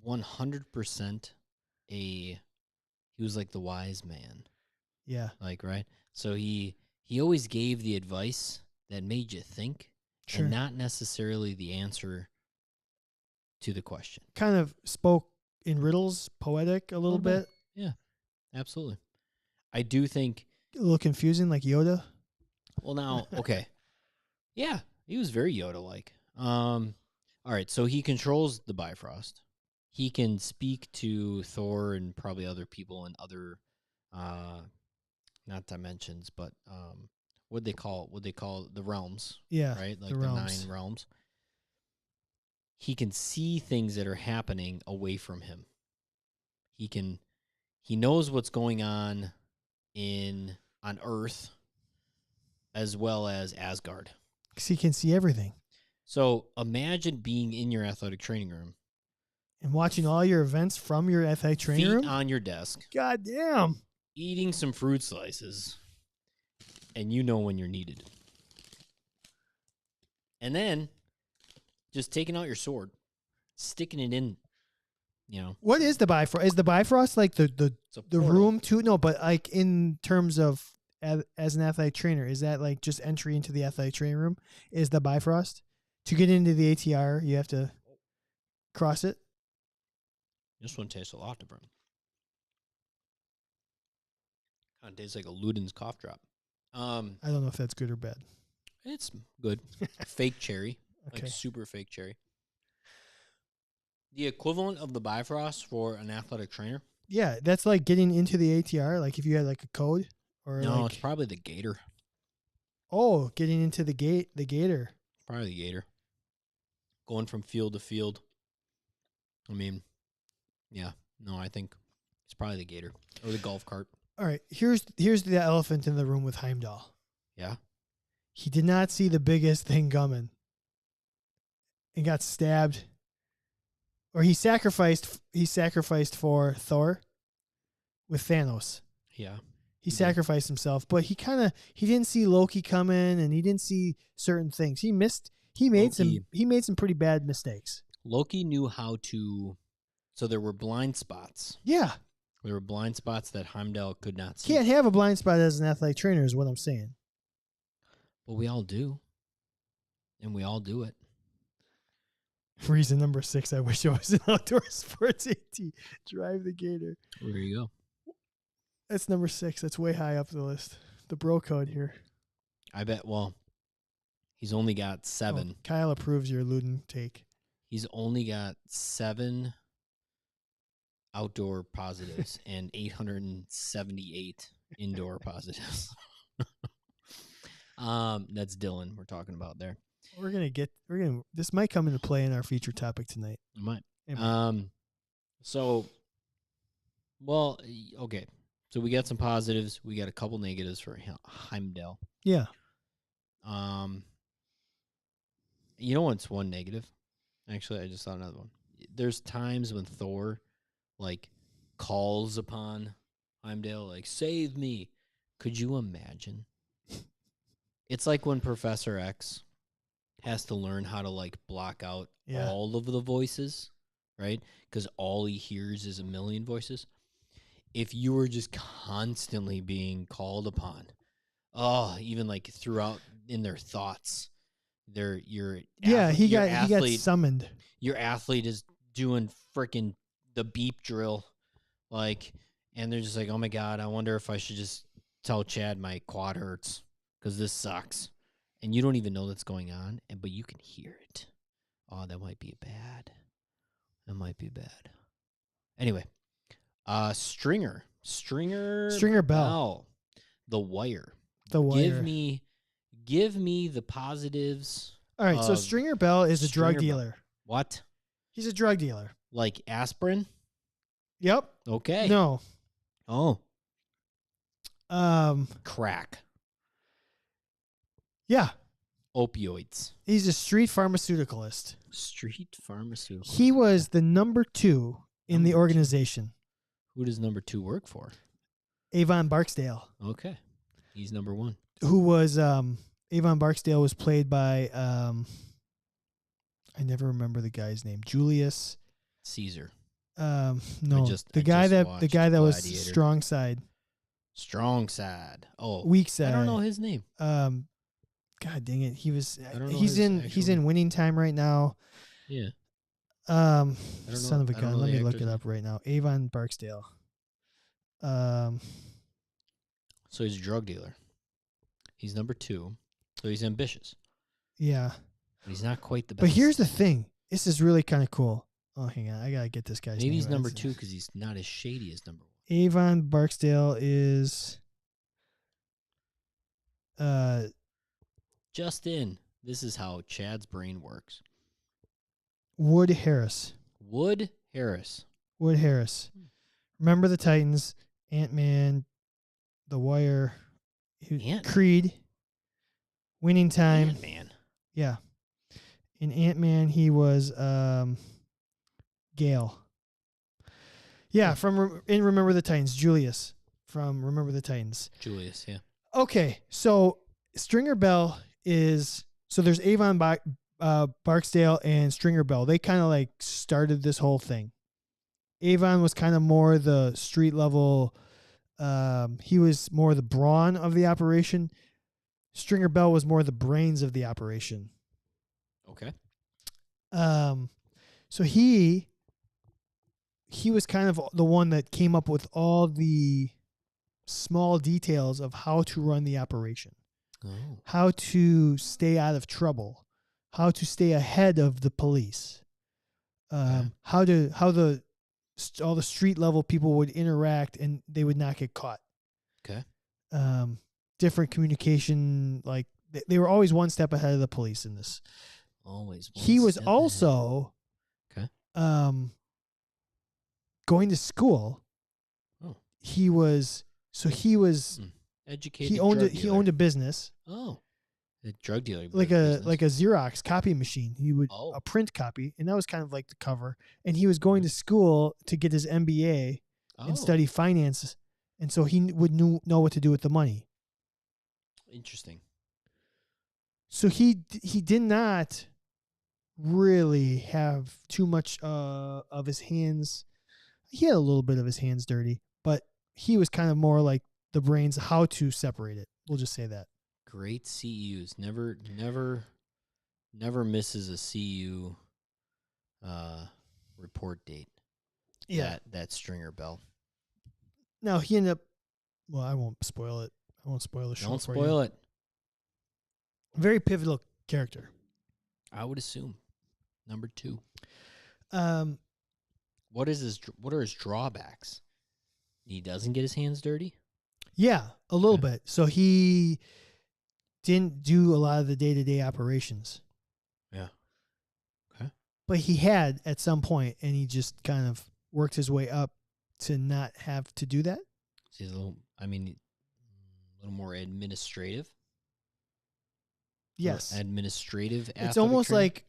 100% he was like the wise man. Yeah. Like, right? So he always gave the advice that made you think, and not necessarily the answer to the question. Kind of spoke in riddles, poetic a little bit. Yeah, absolutely. I do think a little confusing, like Yoda. Well, now, okay. Yeah, he was very Yoda-like. All right, so he controls the Bifrost. He can speak to Thor and probably other people in other, not dimensions, but what they call the realms. Yeah, Right? Like the the realms. 9 realms. He can see things that are happening away from him. He knows what's going on on Earth as well as Asgard. Because he can see everything. So imagine being in your athletic training room And watching all your events from your athletic training feet room? on your desk, God damn. eating some fruit slices, and you know when you're needed. And then just taking out your sword, sticking it in, What is the Bifrost? Is the Bifrost like the it's a the portal. room too? No, but like in terms of as an athletic trainer, is that like just entry into the athletic training room? Is the Bifrost? To get into the ATR, you have to cross it? This one tastes a lot different. Kind of tastes like a Luden's cough drop. I don't know if that's good or bad. It's good. Fake cherry. Okay. Like super fake cherry. The equivalent of the Bifrost for an athletic trainer? Yeah, that's like getting into the ATR. Like if you had like a code or No, like it's probably the Gator. Getting into the Gator. Probably the Gator. Going from field to field. I mean, yeah. No, I think it's probably the Gator or the golf cart. All right, here's the elephant in the room with Heimdall. Yeah. He did not see the biggest thing coming and got stabbed. Or he sacrificed for Thor with Thanos. Yeah. He sacrificed himself, but he didn't see Loki coming and he didn't see certain things. He made some pretty bad mistakes. Loki knew how to, so there were blind spots. Yeah. There were blind spots that Heimdall could not see. Can't have a blind spot as an athletic trainer is what I'm saying. But we all do. And we all do it. Reason number 6, I wish I was an outdoor sports AT. Drive the Gator. There you go. That's number 6. That's way high up the list. The bro code here. I bet, well, he's only got 7. Oh, Kyle approves your Luden take. He's only got 7 outdoor positives and 878 indoor positives. That's Dylan we're talking about there. This might come into play in our feature topic tonight. It might. It might. Okay. So we got some positives. We got a couple negatives for Heimdall. Yeah. You know what's one negative? Actually, I just thought another one. There's times when Thor, like, calls upon Heimdall, like, save me. Could you imagine? It's like when Professor X has to learn how to, like, block out all of the voices, right? Because all he hears is a million voices. If you were just constantly being called upon, even like throughout in their thoughts, he got summoned. Your athlete is doing freaking the beep drill, like, and they're just like, oh my God, I wonder if I should just tell Chad my quad hurts because this sucks, and you don't even know that's going on, but you can hear it. Oh, that might be bad. That might be bad. Anyway. Stringer Bell. The Wire. Give me the positives. All right, so Stringer Bell is a drug dealer. What? He's a drug dealer. Like aspirin? Yep. Okay. No. Oh. Crack. Yeah. Opioids. He's a street pharmaceuticalist. He was the number 2 in the organization. Who does number 2 work for? Avon Barksdale. Okay. He's number 1. Who was Avon Barksdale was played by I never remember the guy's name. Julius Caesar. No. The guy that was strong side. Strong side. Oh. Weak side. I don't know his name. God dang it. He's in Winning Time right now. Yeah. Son of a gun. Let me look it up right now. Avon Barksdale. So he's a drug dealer. He's number 2. So he's ambitious. Yeah. But he's not quite the best. But here's the thing. This is really kind of cool. Oh, hang on. I got to get this guy's name. Maybe he's number 2 because he's not as shady as number 1. Avon Barksdale is... Just in. This is how Chad's brain works. Wood Harris. Wood Harris. Wood Harris. Remember the Titans, Ant-Man, The Wire, Creed, Winning Time. Ant-Man. Yeah. In Ant-Man, he was Gale. Yeah, in Remember the Titans, Julius from Remember the Titans. Julius, yeah. Okay, so Stringer Bell is, so there's Avon Barksdale and Stringer Bell. They kind of like started this whole thing. Avon was kind of more the street level. He was more the brawn of the operation. Stringer Bell was more the brains of the operation. Okay. So he was kind of the one that came up with all the small details of how to run the operation, how to stay out of trouble, how to stay ahead of the police, how all the street level people would interact and they would not get caught. Okay. Different communication, like they were always one step ahead of the police in this. Always. He was also going to school. Oh. He was educated. He owned a business. Oh. A drug dealer. Like a Xerox copy machine. He would a print copy, and that was kind of like the cover. And he was going to school to get his MBA and study finance, and so he would know what to do with the money. Interesting. So he did not really have too much of his hands. He had a little bit of his hands dirty, but he was kind of more like the brains, how to separate it. We'll just say that. Great CEUs. Never misses a CEU report date. Yeah. That Stringer Bell. Now he ended up, well, I won't spoil it. I won't spoil the show. Don't spoil it. Very pivotal character. I would assume. Number 2. What are his drawbacks? He doesn't get his hands dirty? Yeah, a little bit. So he didn't do a lot of the day-to-day operations. Yeah. Okay. But he had at some point, and he just kind of worked his way up to not have to do that. So he's a little more administrative. Yes. Administrative. It's almost like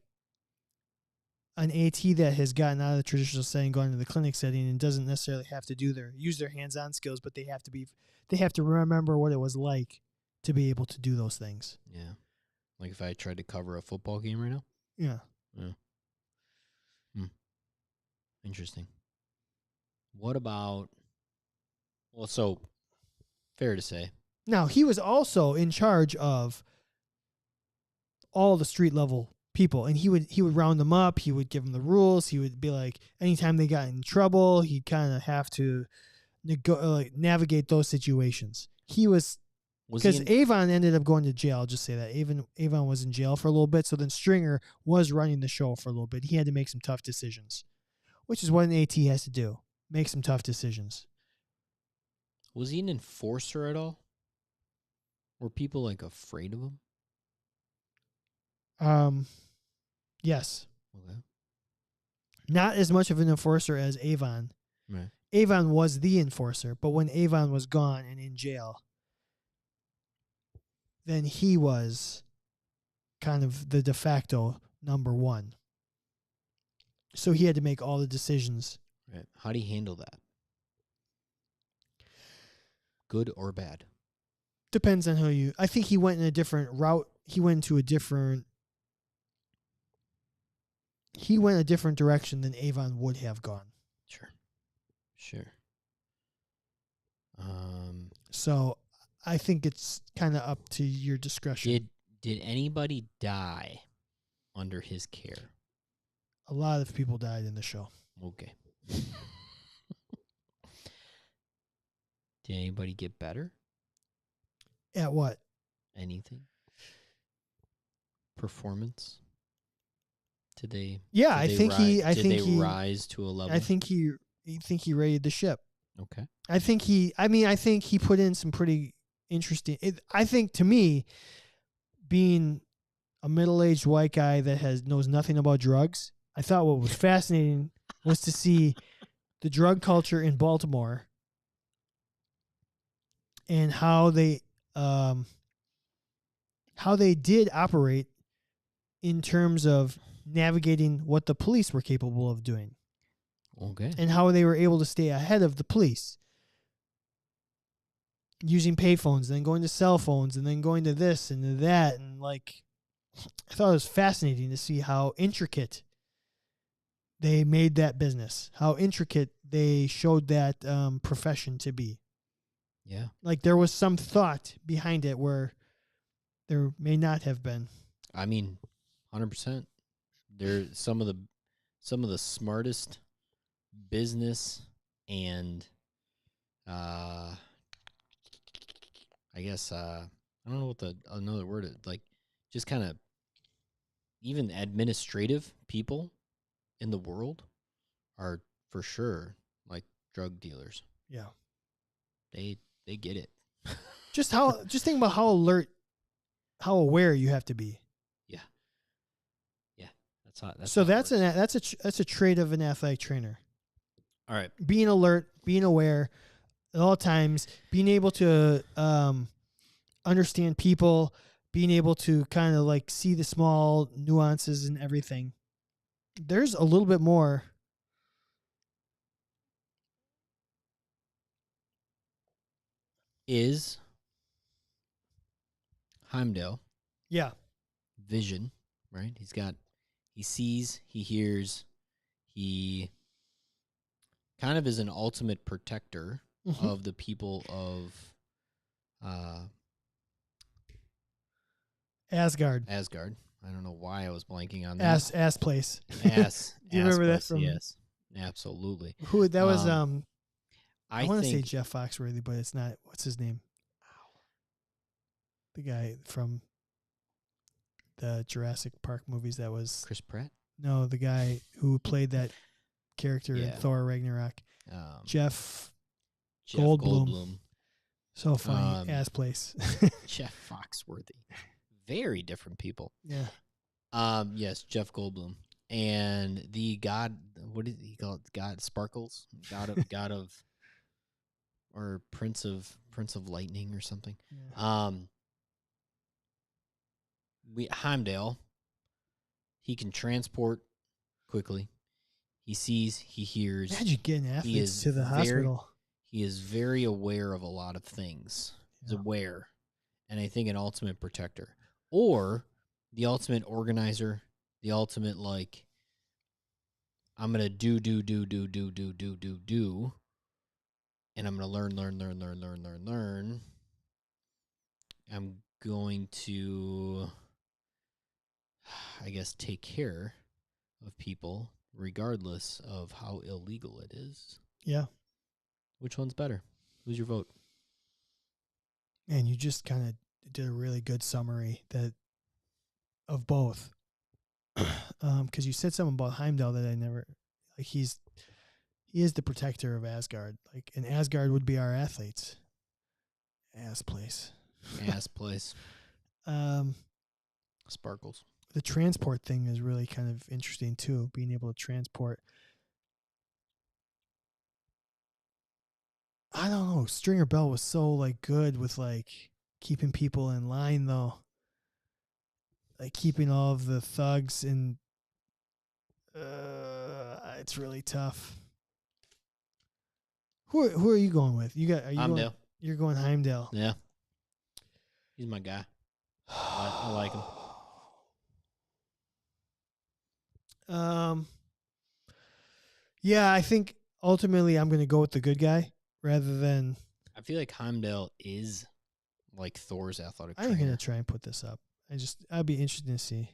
an AT that has gotten out of the traditional setting, gone into the clinic setting, and doesn't necessarily have to use their hands-on skills, but they have to remember what it was like to be able to do those things. Yeah. Like if I tried to cover a football game right now? Yeah. Interesting. What about, so fair to say. Now, he was also in charge of all the street level people, and he would round them up. He would give them the rules. He would be like, anytime they got in trouble, he'd kind of have to navigate those situations. He was because Avon ended up going to jail. I'll just say that Avon was in jail for a little bit. So then Stringer was running the show for a little bit. He had to make some tough decisions, which is what an AT has to do: make some tough decisions. Was he an enforcer at all? Were people like afraid of him? Yes. Okay. Not as much of an enforcer as Avon. Right. Avon was the enforcer, but when Avon was gone and in jail, then he was kind of the de facto number one. So he had to make all the decisions. Right. How do you handle that? Good or bad? Depends on I think he went in a different route. He went a different direction than Avon would have gone. Sure. So I think it's kind of up to your discretion. Did anybody die under his care? A lot of people died in the show. Okay. Did anybody get better? At what? Anything? Performance? Did they? Yeah, I think he rise to a level. I think he raided the ship. Okay. I think he put in some pretty interesting. I think to me, being a middle-aged white guy that knows nothing about drugs, I thought what was fascinating was to see the drug culture in Baltimore and how they did operate in terms of navigating what the police were capable of doing. Okay. And how they were able to stay ahead of the police. Using payphones, then going to cell phones, and then going to this and to that. And like, I thought it was fascinating to see how intricate they made that business, how intricate they showed that profession to be. Yeah. Like there was some thought behind it where there may not have been. I mean, 100%. They're some of the smartest business and I guess I don't know what another word is, like just kind of even administrative people in the world are for sure like drug dealers. Yeah. They get it. Just think about how alert, how aware you have to be. Yeah. That's so how that's a trait of an athletic trainer. All right. Being alert, being aware at all times, being able to understand people, being able to kind of like see the small nuances and everything. There's a little bit more. Is Heimdall. Yeah. Vision, right? He sees, he hears, he kind of is an ultimate protector of the people of Asgard. I don't know why I was blanking on that. Ass place. Ass. Do you remember that from? Yes, absolutely. Who that was? I want to say Jeff Foxworthy, but it's not. What's his name? The guy from the Jurassic Park movies. That was Chris Pratt. No, the guy who played that character in Thor Ragnarok. Jeff Goldblum. So funny. Ass place. Jeff Foxworthy. Very different people. Yeah. Yes, Jeff Goldblum. And the god, what did he call it? God Sparkles? God of or Prince of Lightning or something. Yeah. Heimdall, he can transport quickly. He sees, he hears. Imagine getting athletes to the hospital. He is very aware of a lot of things. He's aware. And I think an ultimate protector. Or the ultimate organizer, the ultimate like, I'm going to do. And I'm going to learn. I'm going to, I guess, take care of people regardless of how illegal it is. Yeah. Which one's better? Who's your vote? Man, you just kind of did a really good summary of both. Because you said something about Heimdall that I never, like he is the protector of Asgard. Like, and Asgard would be our athletes. Ass place. Sparkles. The transport thing is really kind of interesting too. Being able to transport. I don't know. Stringer Bell was so like good with like keeping people in line though. Like keeping all of the thugs and it's really tough. Who are you going with? Heimdall. You're going Heimdall. Yeah. He's my guy. I like him. Yeah, I think ultimately I'm going to go with the good guy rather than. I feel like Heimdall is like Thor's athletic trainer. I'm going to try and put this up. I'd be interested to see.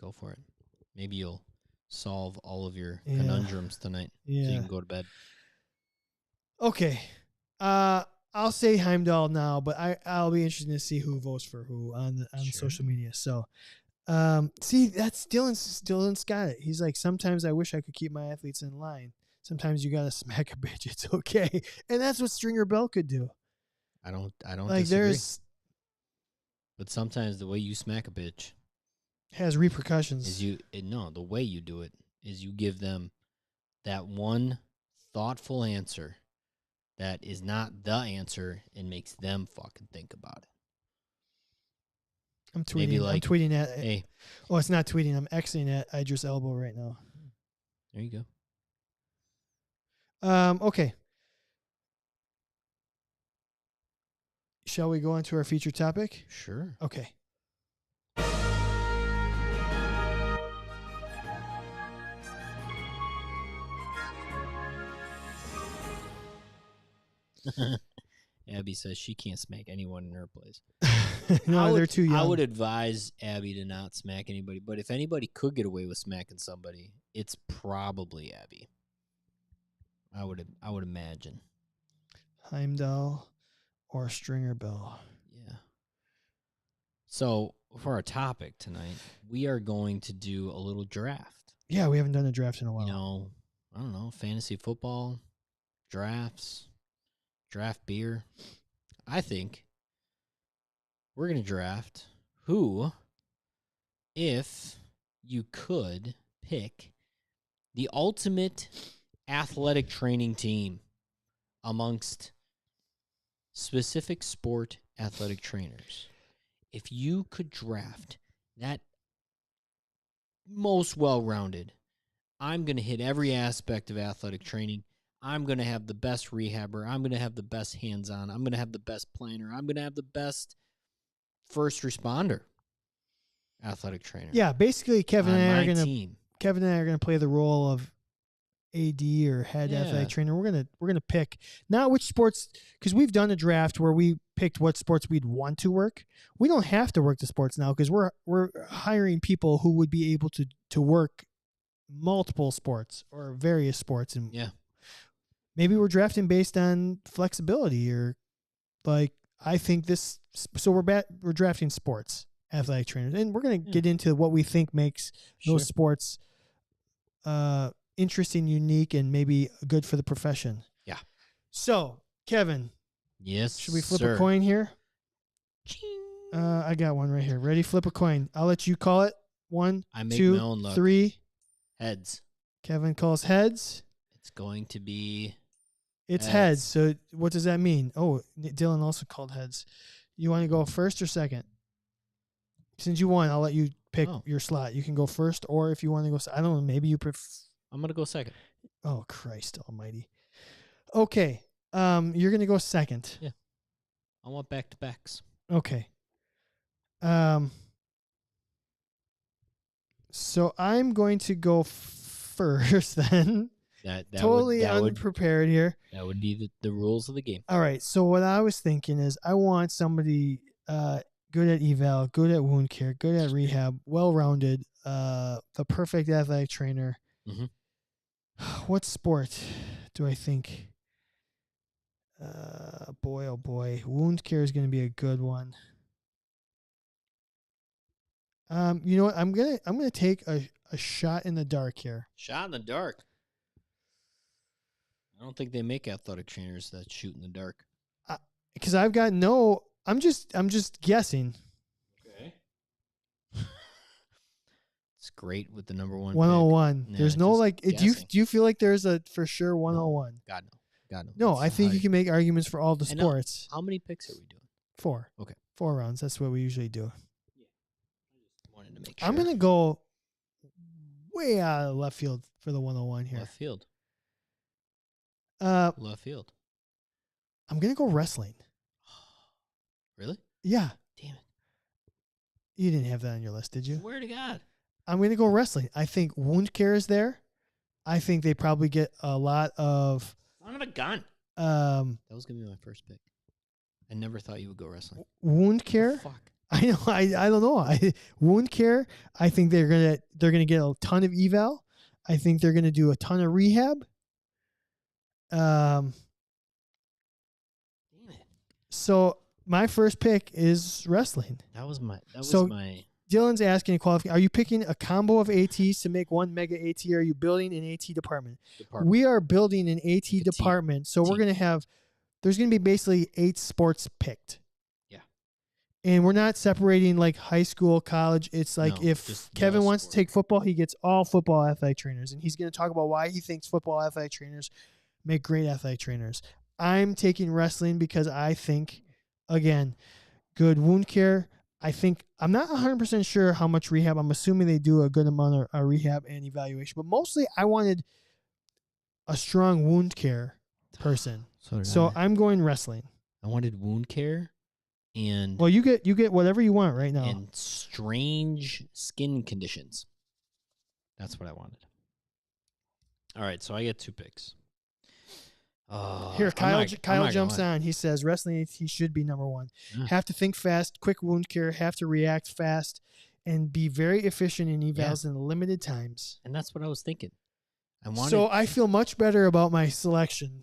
Go for it. Maybe you'll solve all of your conundrums tonight so you can go to bed. Okay. I'll say Heimdall now, but I'll be interested to see who votes for who on social media. So, see, that's Dylan's got it. He's like, sometimes I wish I could keep my athletes in line. Sometimes you got to smack a bitch. It's okay. And that's what Stringer Bell could do. I don't Like disagree. But sometimes the way you smack a bitch has repercussions. is the way you do it is you give them that one thoughtful answer that is not the answer and makes them fucking think about it. I'm tweeting. Maybe like, I'm tweeting at. Hey. Oh, it's not tweeting. I'm Xing at Idris Elbow right now. There you go. Okay. Shall we go into our feature topic? Sure. Okay. Abby says she can't smack anyone in her place. No, they're too young. I would advise Abby to not smack anybody, but if anybody could get away with smacking somebody, it's probably Abby. I would imagine. Heimdall or Stringer Bell. Yeah. So for our topic tonight, we are going to do a little draft. Yeah, we haven't done a draft in a while. You know, I don't know, fantasy football, drafts, draft beer. I think we're going to draft who, if you could pick the ultimate athletic training team amongst specific sport athletic trainers. If you could draft that most well-rounded, I'm going to hit every aspect of athletic training. I'm going to have the best rehabber. I'm going to have the best hands-on. I'm going to have the best planner. I'm going to have the best first responder athletic trainer. Yeah, basically Kevin and I are going to play the role of AD or head athletic trainer. We're gonna pick not which sports, because we've done a draft where we picked what sports we'd want to work. We don't have to work the sports now because we're hiring people who would be able to work multiple sports or various sports, and maybe we're drafting based on flexibility or like I think this. So we're drafting sports athletic trainers, and we're gonna get into what we think makes those sports interesting, unique, and maybe good for the profession. Yeah. So, Kevin. Yes. Should we flip a coin here? I got one right here. Ready? Flip a coin. I'll let you call it. 1, 2, 3. Heads. Kevin calls heads. It's going to be. It's heads. So what does that mean? Oh, Dylan also called heads. You want to go first or second? Since you won, I'll let you pick your slot. You can go first, or if you want to go, I don't know. Maybe you prefer. I'm going to go second. Oh, Christ almighty. Okay. You're going to go second. Yeah. I want back-to-backs. Okay. So I'm going to go first then. That totally unprepared here. That would be the rules of the game. All right. So what I was thinking is I want somebody good at eval, good at wound care, good at rehab, well-rounded, the perfect athletic trainer. Mm-hmm. What sport do I think? Boy, oh boy, wound care is going to be a good one. You know what? I'm gonna take a shot in the dark here. Shot in the dark. I don't think they make athletic trainers that shoot in the dark. Because I've got no. I'm just guessing. Okay. It's great with the number 1 101. Pick. There's no like. Do you feel like there's a for sure 101? God no. No, I think you can make arguments for all the sports. How many picks are we doing? 4. Okay. 4 rounds. That's what we usually do. Yeah. I just wanted to make sure. I'm gonna go way out of left field for the 101 here. Left field. Left field. I'm gonna go wrestling. Really? Yeah. Damn it. You didn't have that on your list, did you? Swear to God. I'm gonna go wrestling. I think wound care is there. I think they probably get a lot of. Son of a gun. That was gonna be my first pick. I never thought you would go wrestling. Wound care. Fuck. I know. I don't know. Wound care. I think they're gonna get a ton of eval. I think they're gonna do a ton of rehab. Damn it. So my first pick is wrestling. That was my. Dylan's asking a qualification. Are you picking a combo of ATs to make one mega AT, or are you building an AT department? We are building an AT department. So we're going to have there's going to be basically 8 sports picked. Yeah. And we're not separating like high school, college. It's like No, if just Kevin the wants to sport. take football, he gets all football athletic trainers. And he's going to talk about why he thinks football athletic trainers make great athletic trainers. I'm taking wrestling because I think, again, good wound care. I think I'm not 100% sure how much rehab. I'm assuming they do a good amount of rehab and evaluation, but mostly I wanted a strong wound care person. So did So I. I'm going wrestling. I wanted wound care and Well, you get whatever you want right now. and strange skin conditions. That's what I wanted. All right, so I get 2 picks. Here, Kyle Kyle jumps on. He says wrestling, he should be number 1. Yeah. Have to think fast, quick wound care, have to react fast, and be very efficient in evals in limited times. And that's what I was thinking. I So I feel much better about my selection.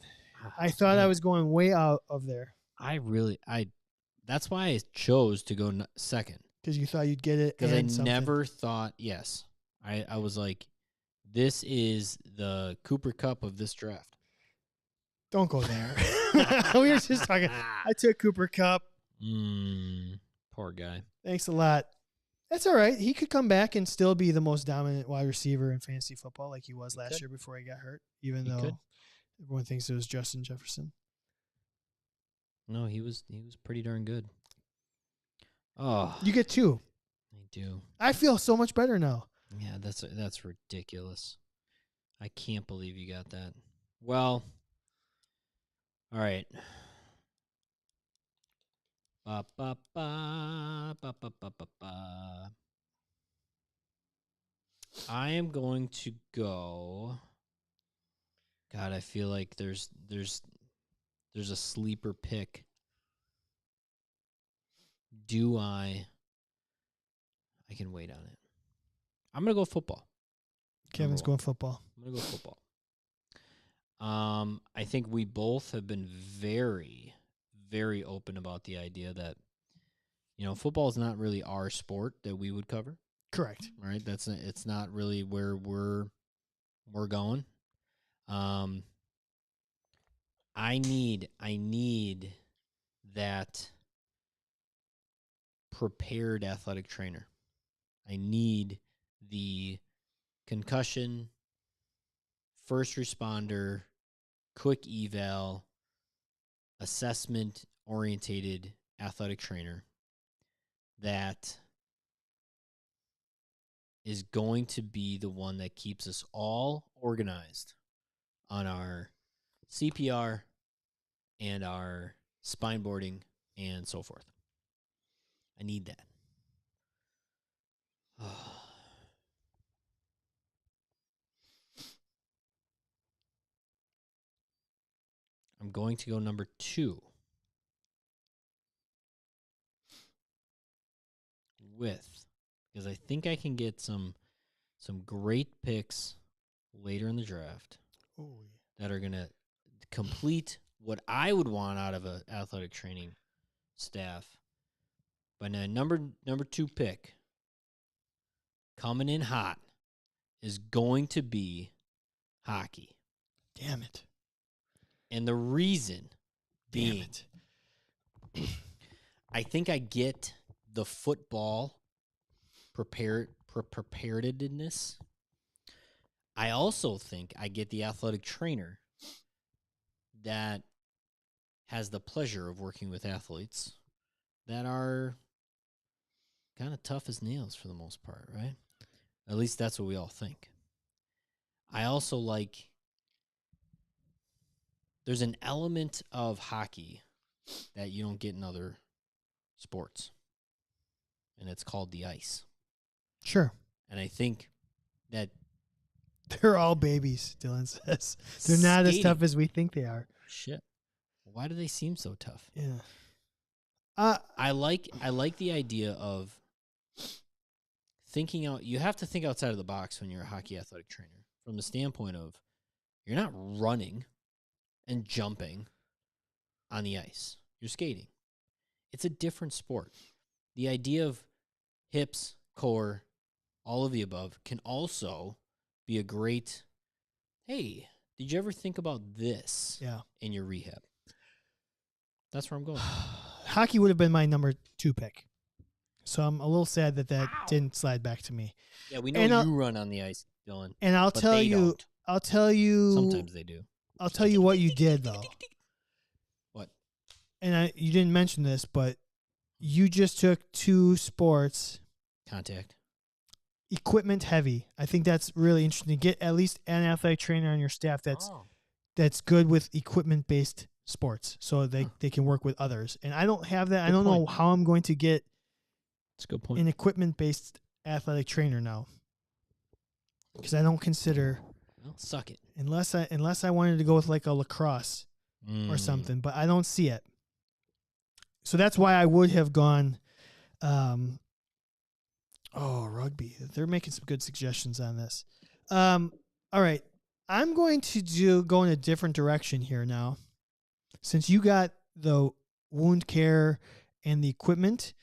I thought I was going way out of there. That's why I chose to go second. Because you thought you'd get it. Because I never thought, I was like, this is the Cooper Cup of this draft. Don't go there. We were just talking. I took Cooper Cup. Poor guy. Thanks a lot. That's all right. He could come back and still be the most dominant wide receiver in fantasy football like he was last year before he got hurt, even though everyone thinks it was Justin Jefferson. No, he was pretty darn good. Oh. You get 2. I do. I feel so much better now. Yeah, that's ridiculous. I can't believe you got that. Well, all right. Ba, ba, ba, ba, ba, ba, ba, ba. I am going to go. God, I feel like there's a sleeper pick. I can wait on it. I'm gonna go football. Kevin's going football. I'm gonna go football. I think we both have been very, very open about the idea that, football is not really our sport that we would cover. Correct. Right? It's not really where we're going. I need that prepared athletic trainer. I need the concussion, first responder, quick eval, assessment orientated athletic trainer that is going to be the one that keeps us all organized on our CPR and our spine boarding and so forth. I need that. I'm going to go number 2 because I think I can get some great picks later in the draft that are going to complete what I would want out of an athletic training staff. But now number 2 pick coming in hot is going to be hockey. Damn it. And the reason being, I think I get the football preparedness. I also think I get the athletic trainer that has the pleasure of working with athletes that are kind of tough as nails for the most part, right? At least that's what we all think. I also like, there's an element of hockey that you don't get in other sports, and it's called the ice. Sure. And I think that they're all babies, Dylan says. They're not as tough as we think they are. Shit. Why do they seem so tough? Yeah. I like the idea of thinking out. You have to think outside of the box when you're a hockey athletic trainer, from the standpoint of you're not running and jumping on the ice. You're skating. It's a different sport. The idea of hips, core, all of the above can also be a great, hey, did you ever think about this in your rehab? That's where I'm going. Hockey would have been my number 2 pick. So I'm a little sad that didn't slide back to me. Yeah, we know you run on the ice, Dylan. And I'll tell you. Sometimes they do. I'll tell you what you did though. What? And you didn't mention this, but you just took 2 sports. Contact. Equipment heavy. I think that's really interesting. Get at least an athletic trainer on your staff that's good with equipment based sports, so they can work with others. And I don't have that. I don't know how I'm going to get. That's a good point. An equipment based athletic trainer now, because I don't consider. Well, suck it. Unless I wanted to go with like a lacrosse or something, but I don't see it. So that's why I would have gone. Rugby. They're making some good suggestions on this. All right. I'm going to go in a different direction here now. Since you got the wound care and the equipment,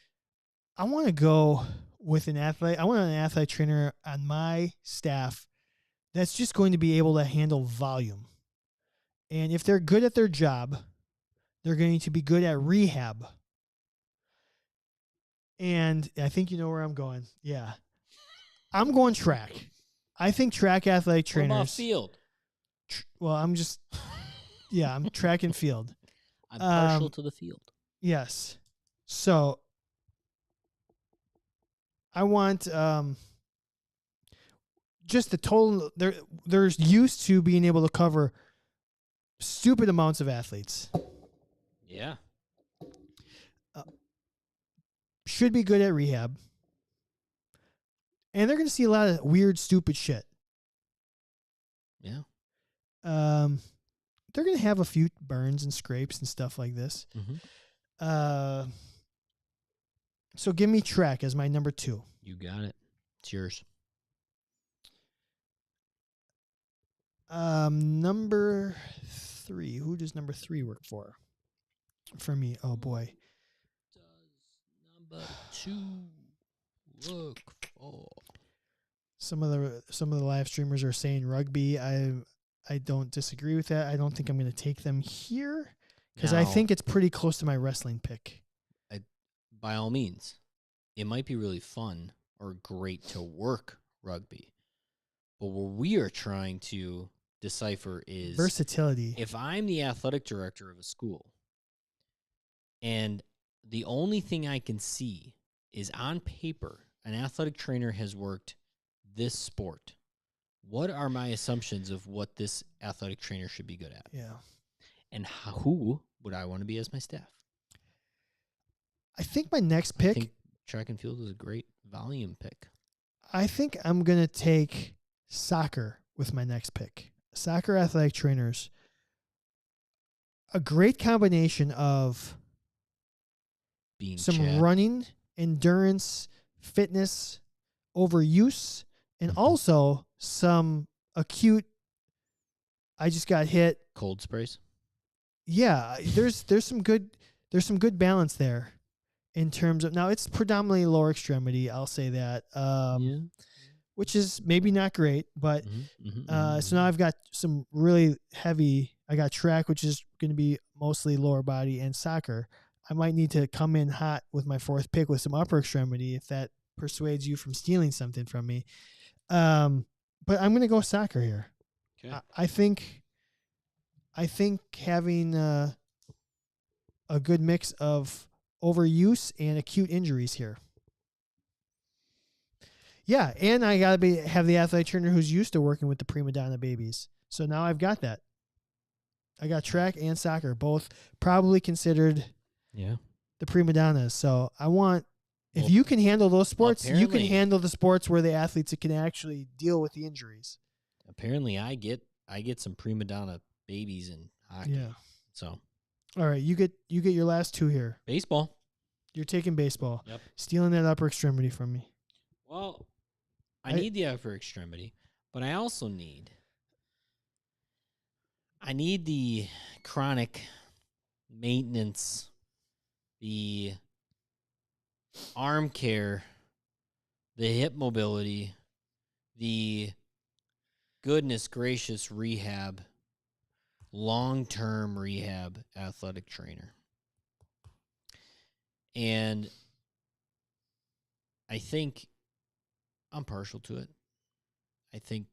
I want to go with an athlete. I want an athletic trainer on my staff that's just going to be able to handle volume. And if they're good at their job, they're going to be good at rehab. And I think you know where I'm going. Yeah. I'm going track. I think track athletic trainers. What about field? I'm track and field. I'm partial to the field. Yes. So I want just the total. They're used to being able to cover stupid amounts of athletes. Yeah. Should be good at rehab. And they're going to see a lot of weird, stupid shit. Yeah. They're going to have a few burns and scrapes and stuff like this. Mm-hmm. So give me track as my number 2. You got it. It's yours. Number 3. Who does number 3 work for? For me. Oh boy. Does number 2 look for? Some of the live streamers are saying rugby. I don't disagree with that. I don't think I'm going to take them here because I think it's pretty close to my wrestling pick. By all means, it might be really fun or great to work rugby, but what we are trying to decipher is versatility. If I'm the athletic director of a school and the only thing I can see is on paper an athletic trainer has worked this sport, what are my assumptions of what this athletic trainer should be good at? Yeah. And who would I want to be as my staff? I think my next pick. I think track and field is a great volume pick. I think I'm going to take soccer with my next pick. Soccer athletic trainers. A great combination of being some running, endurance, fitness, overuse, and also some acute. I just got hit. Cold sprays. Yeah, there's some good balance there in terms of, now it's predominantly lower extremity. I'll say that, which is maybe not great, but so now I've got some really heavy. I got track, which is going to be mostly lower body, and soccer. I might need to come in hot with my 4th pick with some upper extremity if that persuades you from stealing something from me. But I'm going to go soccer here. Okay. I think having a good mix of overuse and acute injuries here. Yeah, and I got to have the athletic trainer who's used to working with the prima donna babies. So now I've got that. I got track and soccer, both probably considered the prima donnas. So I want, if you can handle those sports, you can handle the sports where the athletes can actually deal with the injuries. Apparently, I get some prima donna babies in hockey. Yeah. So, all right, you get your last 2 here. Baseball. You're taking baseball. Yep. Stealing that upper extremity from me. Well, I need the upper extremity, but I also need the chronic maintenance, the arm care, the hip mobility, the goodness gracious rehab, long-term rehab athletic trainer. And I think I'm partial to it. I think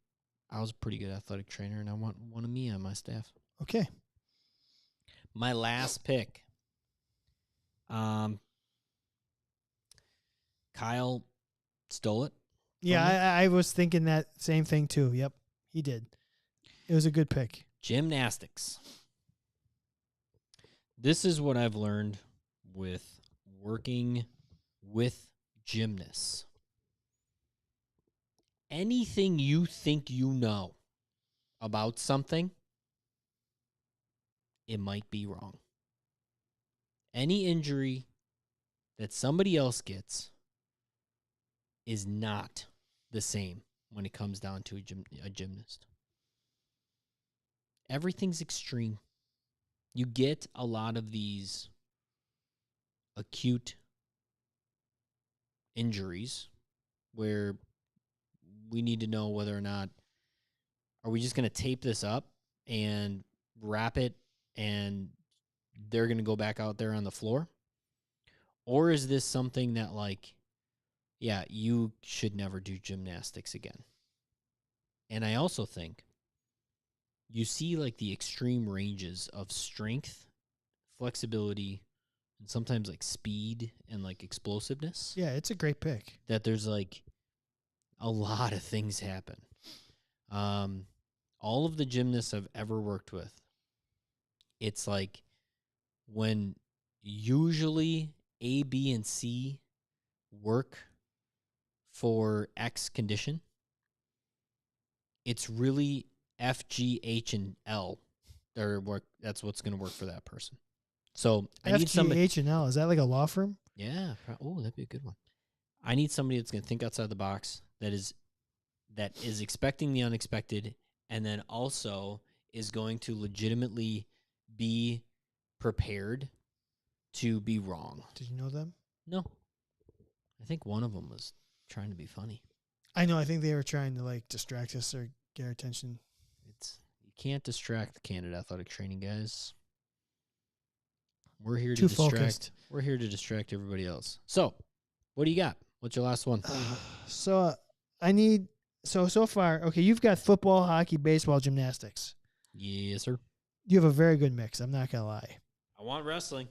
I was a pretty good athletic trainer, and I want one of me on my staff. Okay. My last pick. Kyle stole it. Yeah, I was thinking that same thing too. Yep, he did. It was a good pick. Gymnastics. This is what I've learned with working with gymnasts. Anything you think you know about something, it might be wrong. Any injury that somebody else gets is not the same when it comes down to a gymnast. Everything's extreme. You get a lot of these acute injuries where we need to know whether or not, are we just going to tape this up and wrap it and they're going to go back out there on the floor? Or is this something that, like, yeah, you should never do gymnastics again? And I also think you see, like, the extreme ranges of strength, flexibility, and sometimes, like, speed and, like, explosiveness. Yeah, it's a great pick. That there's, like, a lot of things happen. All of the gymnasts I've ever worked with, it's like when usually A, B, and C work for X condition, it's really F, G, H, and L. That's what's going to work for that person. So I need somebody. H&L, is that like a law firm? Yeah. Oh, that'd be a good one. I need somebody that's going to think outside the box, that is expecting the unexpected, and then also is going to legitimately be prepared to be wrong. Did you know them? No. I think one of them was trying to be funny. I know. I think they were trying to like distract us or get our attention. You can't distract the Candid Athletic Training guys. We're here Too to distract. focused. We're here to distract everybody else. So, what do you got? What's your last one? I need so far. Okay, you've got football, hockey, baseball, gymnastics. Yes, sir. You have a very good mix. I'm not gonna lie. I want wrestling.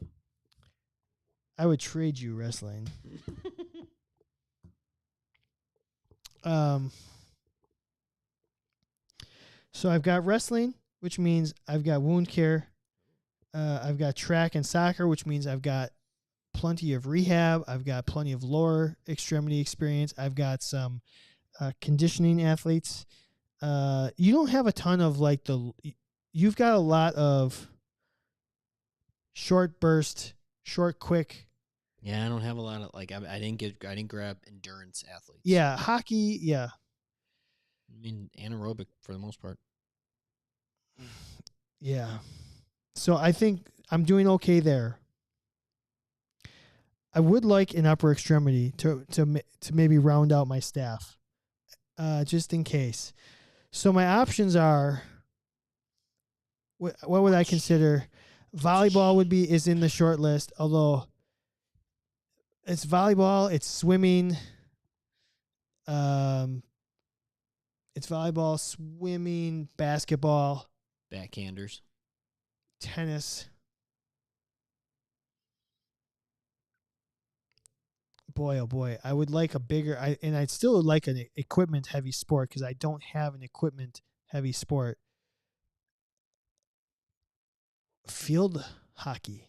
I would trade you wrestling. So I've got wrestling, which means I've got wound care. I've got track and soccer, which means I've got plenty of rehab. I've got plenty of lower extremity experience. I've got some conditioning athletes. You don't have a ton of like you've got a lot of short burst, short quick. Yeah, I don't have a lot of like. I didn't grab endurance athletes. Yeah, hockey. Yeah, I mean anaerobic for the most part. Yeah. So I think I'm doing okay there. I would like an upper extremity to maybe round out my staff, just in case. So my options are. What would I consider? Volleyball is in the short list, although it's volleyball, it's swimming. It's volleyball, swimming, basketball, Backhanders, tennis. Boy, oh boy, I would like a bigger. I'd still like an equipment heavy sport because I don't have an equipment heavy sport. Field hockey.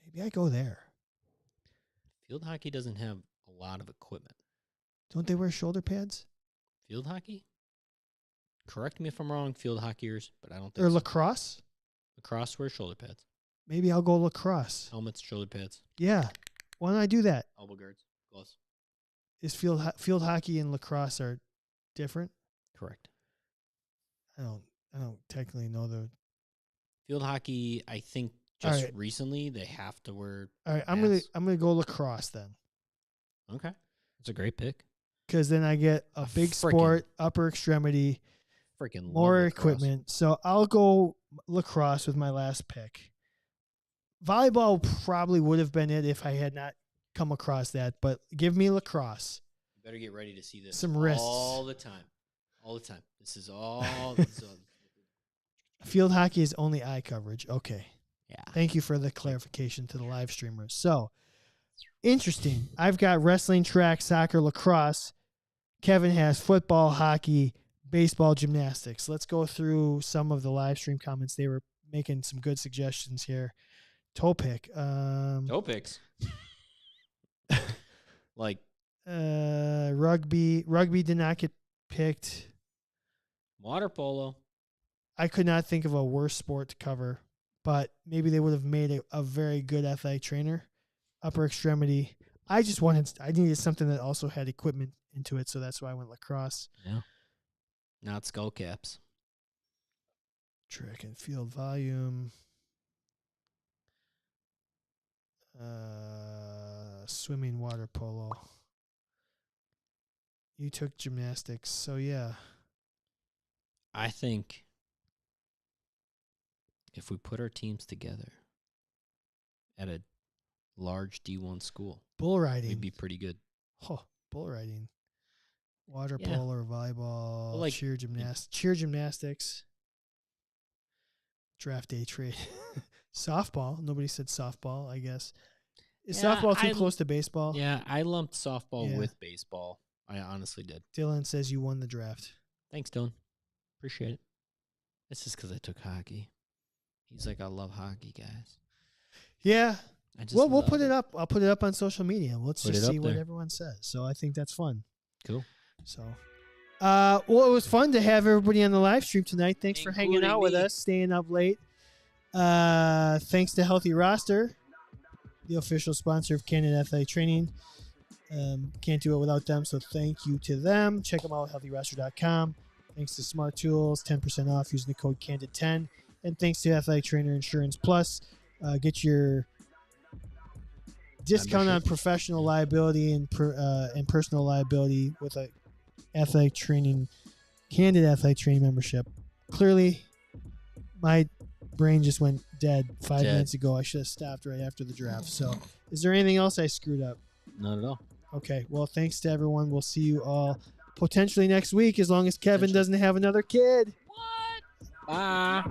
Maybe I go there. Field hockey doesn't have a lot of equipment. Don't they wear shoulder pads? Field hockey? Correct me if I'm wrong, field hockeyers, but I don't think Or so. lacrosse? Lacrosse wears shoulder pads. Maybe I'll go lacrosse. Helmets, shoulder pads. Yeah. Why don't I do that? Elbow guards, gloves. Is field hockey and lacrosse are different? Correct. I don't technically know the Field hockey, I think just recently they have to wear. All right, I'm gonna go lacrosse then. Okay. That's a great pick. Because then I get a big sport, upper extremity, more equipment. So I'll go lacrosse with my last pick. Volleyball probably would have been it if I had not come across that, but give me lacrosse. You better get ready to see this Some wrists. all the time. All the time. This is all. Field hockey is only eye coverage. Okay. Yeah. Thank you for the clarification to the live streamers. So, interesting. I've got wrestling, track, soccer, lacrosse. Kevin has football, hockey, baseball, gymnastics. Let's go through some of the live stream comments. They were making some good suggestions here. Toe pick. Toe picks. Like rugby. Rugby did not get picked. Water polo. I could not think of a worse sport to cover, but maybe they would have made a very good athletic trainer. Upper extremity. I needed something that also had equipment into it, so that's why I went lacrosse. Yeah. Not skull caps. Track and field volume. Swimming, water polo. You took gymnastics, so yeah. I think if we put our teams together at a large D1 school, bull riding, we'd be pretty good. Oh, bull riding. Water polo, volleyball, like, cheer gymnastics. Draft day trade. Softball. Nobody said softball, I guess. Is softball too close to baseball? Yeah, I lumped softball with baseball. I honestly did. Dylan says you won the draft. Thanks, Dylan. Appreciate it. It's just because I took hockey. He's like, I love hockey, guys. Yeah. We'll put it up. I'll put it up on social media. Let's just see what everyone says. So I think that's fun. Cool. So, well, it was fun to have everybody on the live stream tonight. Thanks for hanging out with us, staying up late. Thanks to Healthy Roster, the official sponsor of Candid Athletic Training. Can't do it without them, so thank you to them. Check them out at healthyroster.com. Thanks to Smart Tools, 10% off using the code CANDID10. And thanks to Athletic Trainer Insurance Plus. Get your discount on professional liability and personal liability with a Candid Athletic Training membership. Clearly, my brain just went dead 5 minutes ago. I should have stopped right after the draft. So, is there anything else I screwed up? Not at all. Okay. Well, thanks to everyone. We'll see you all potentially next week as long as Kevin doesn't have another kid. What? Bye.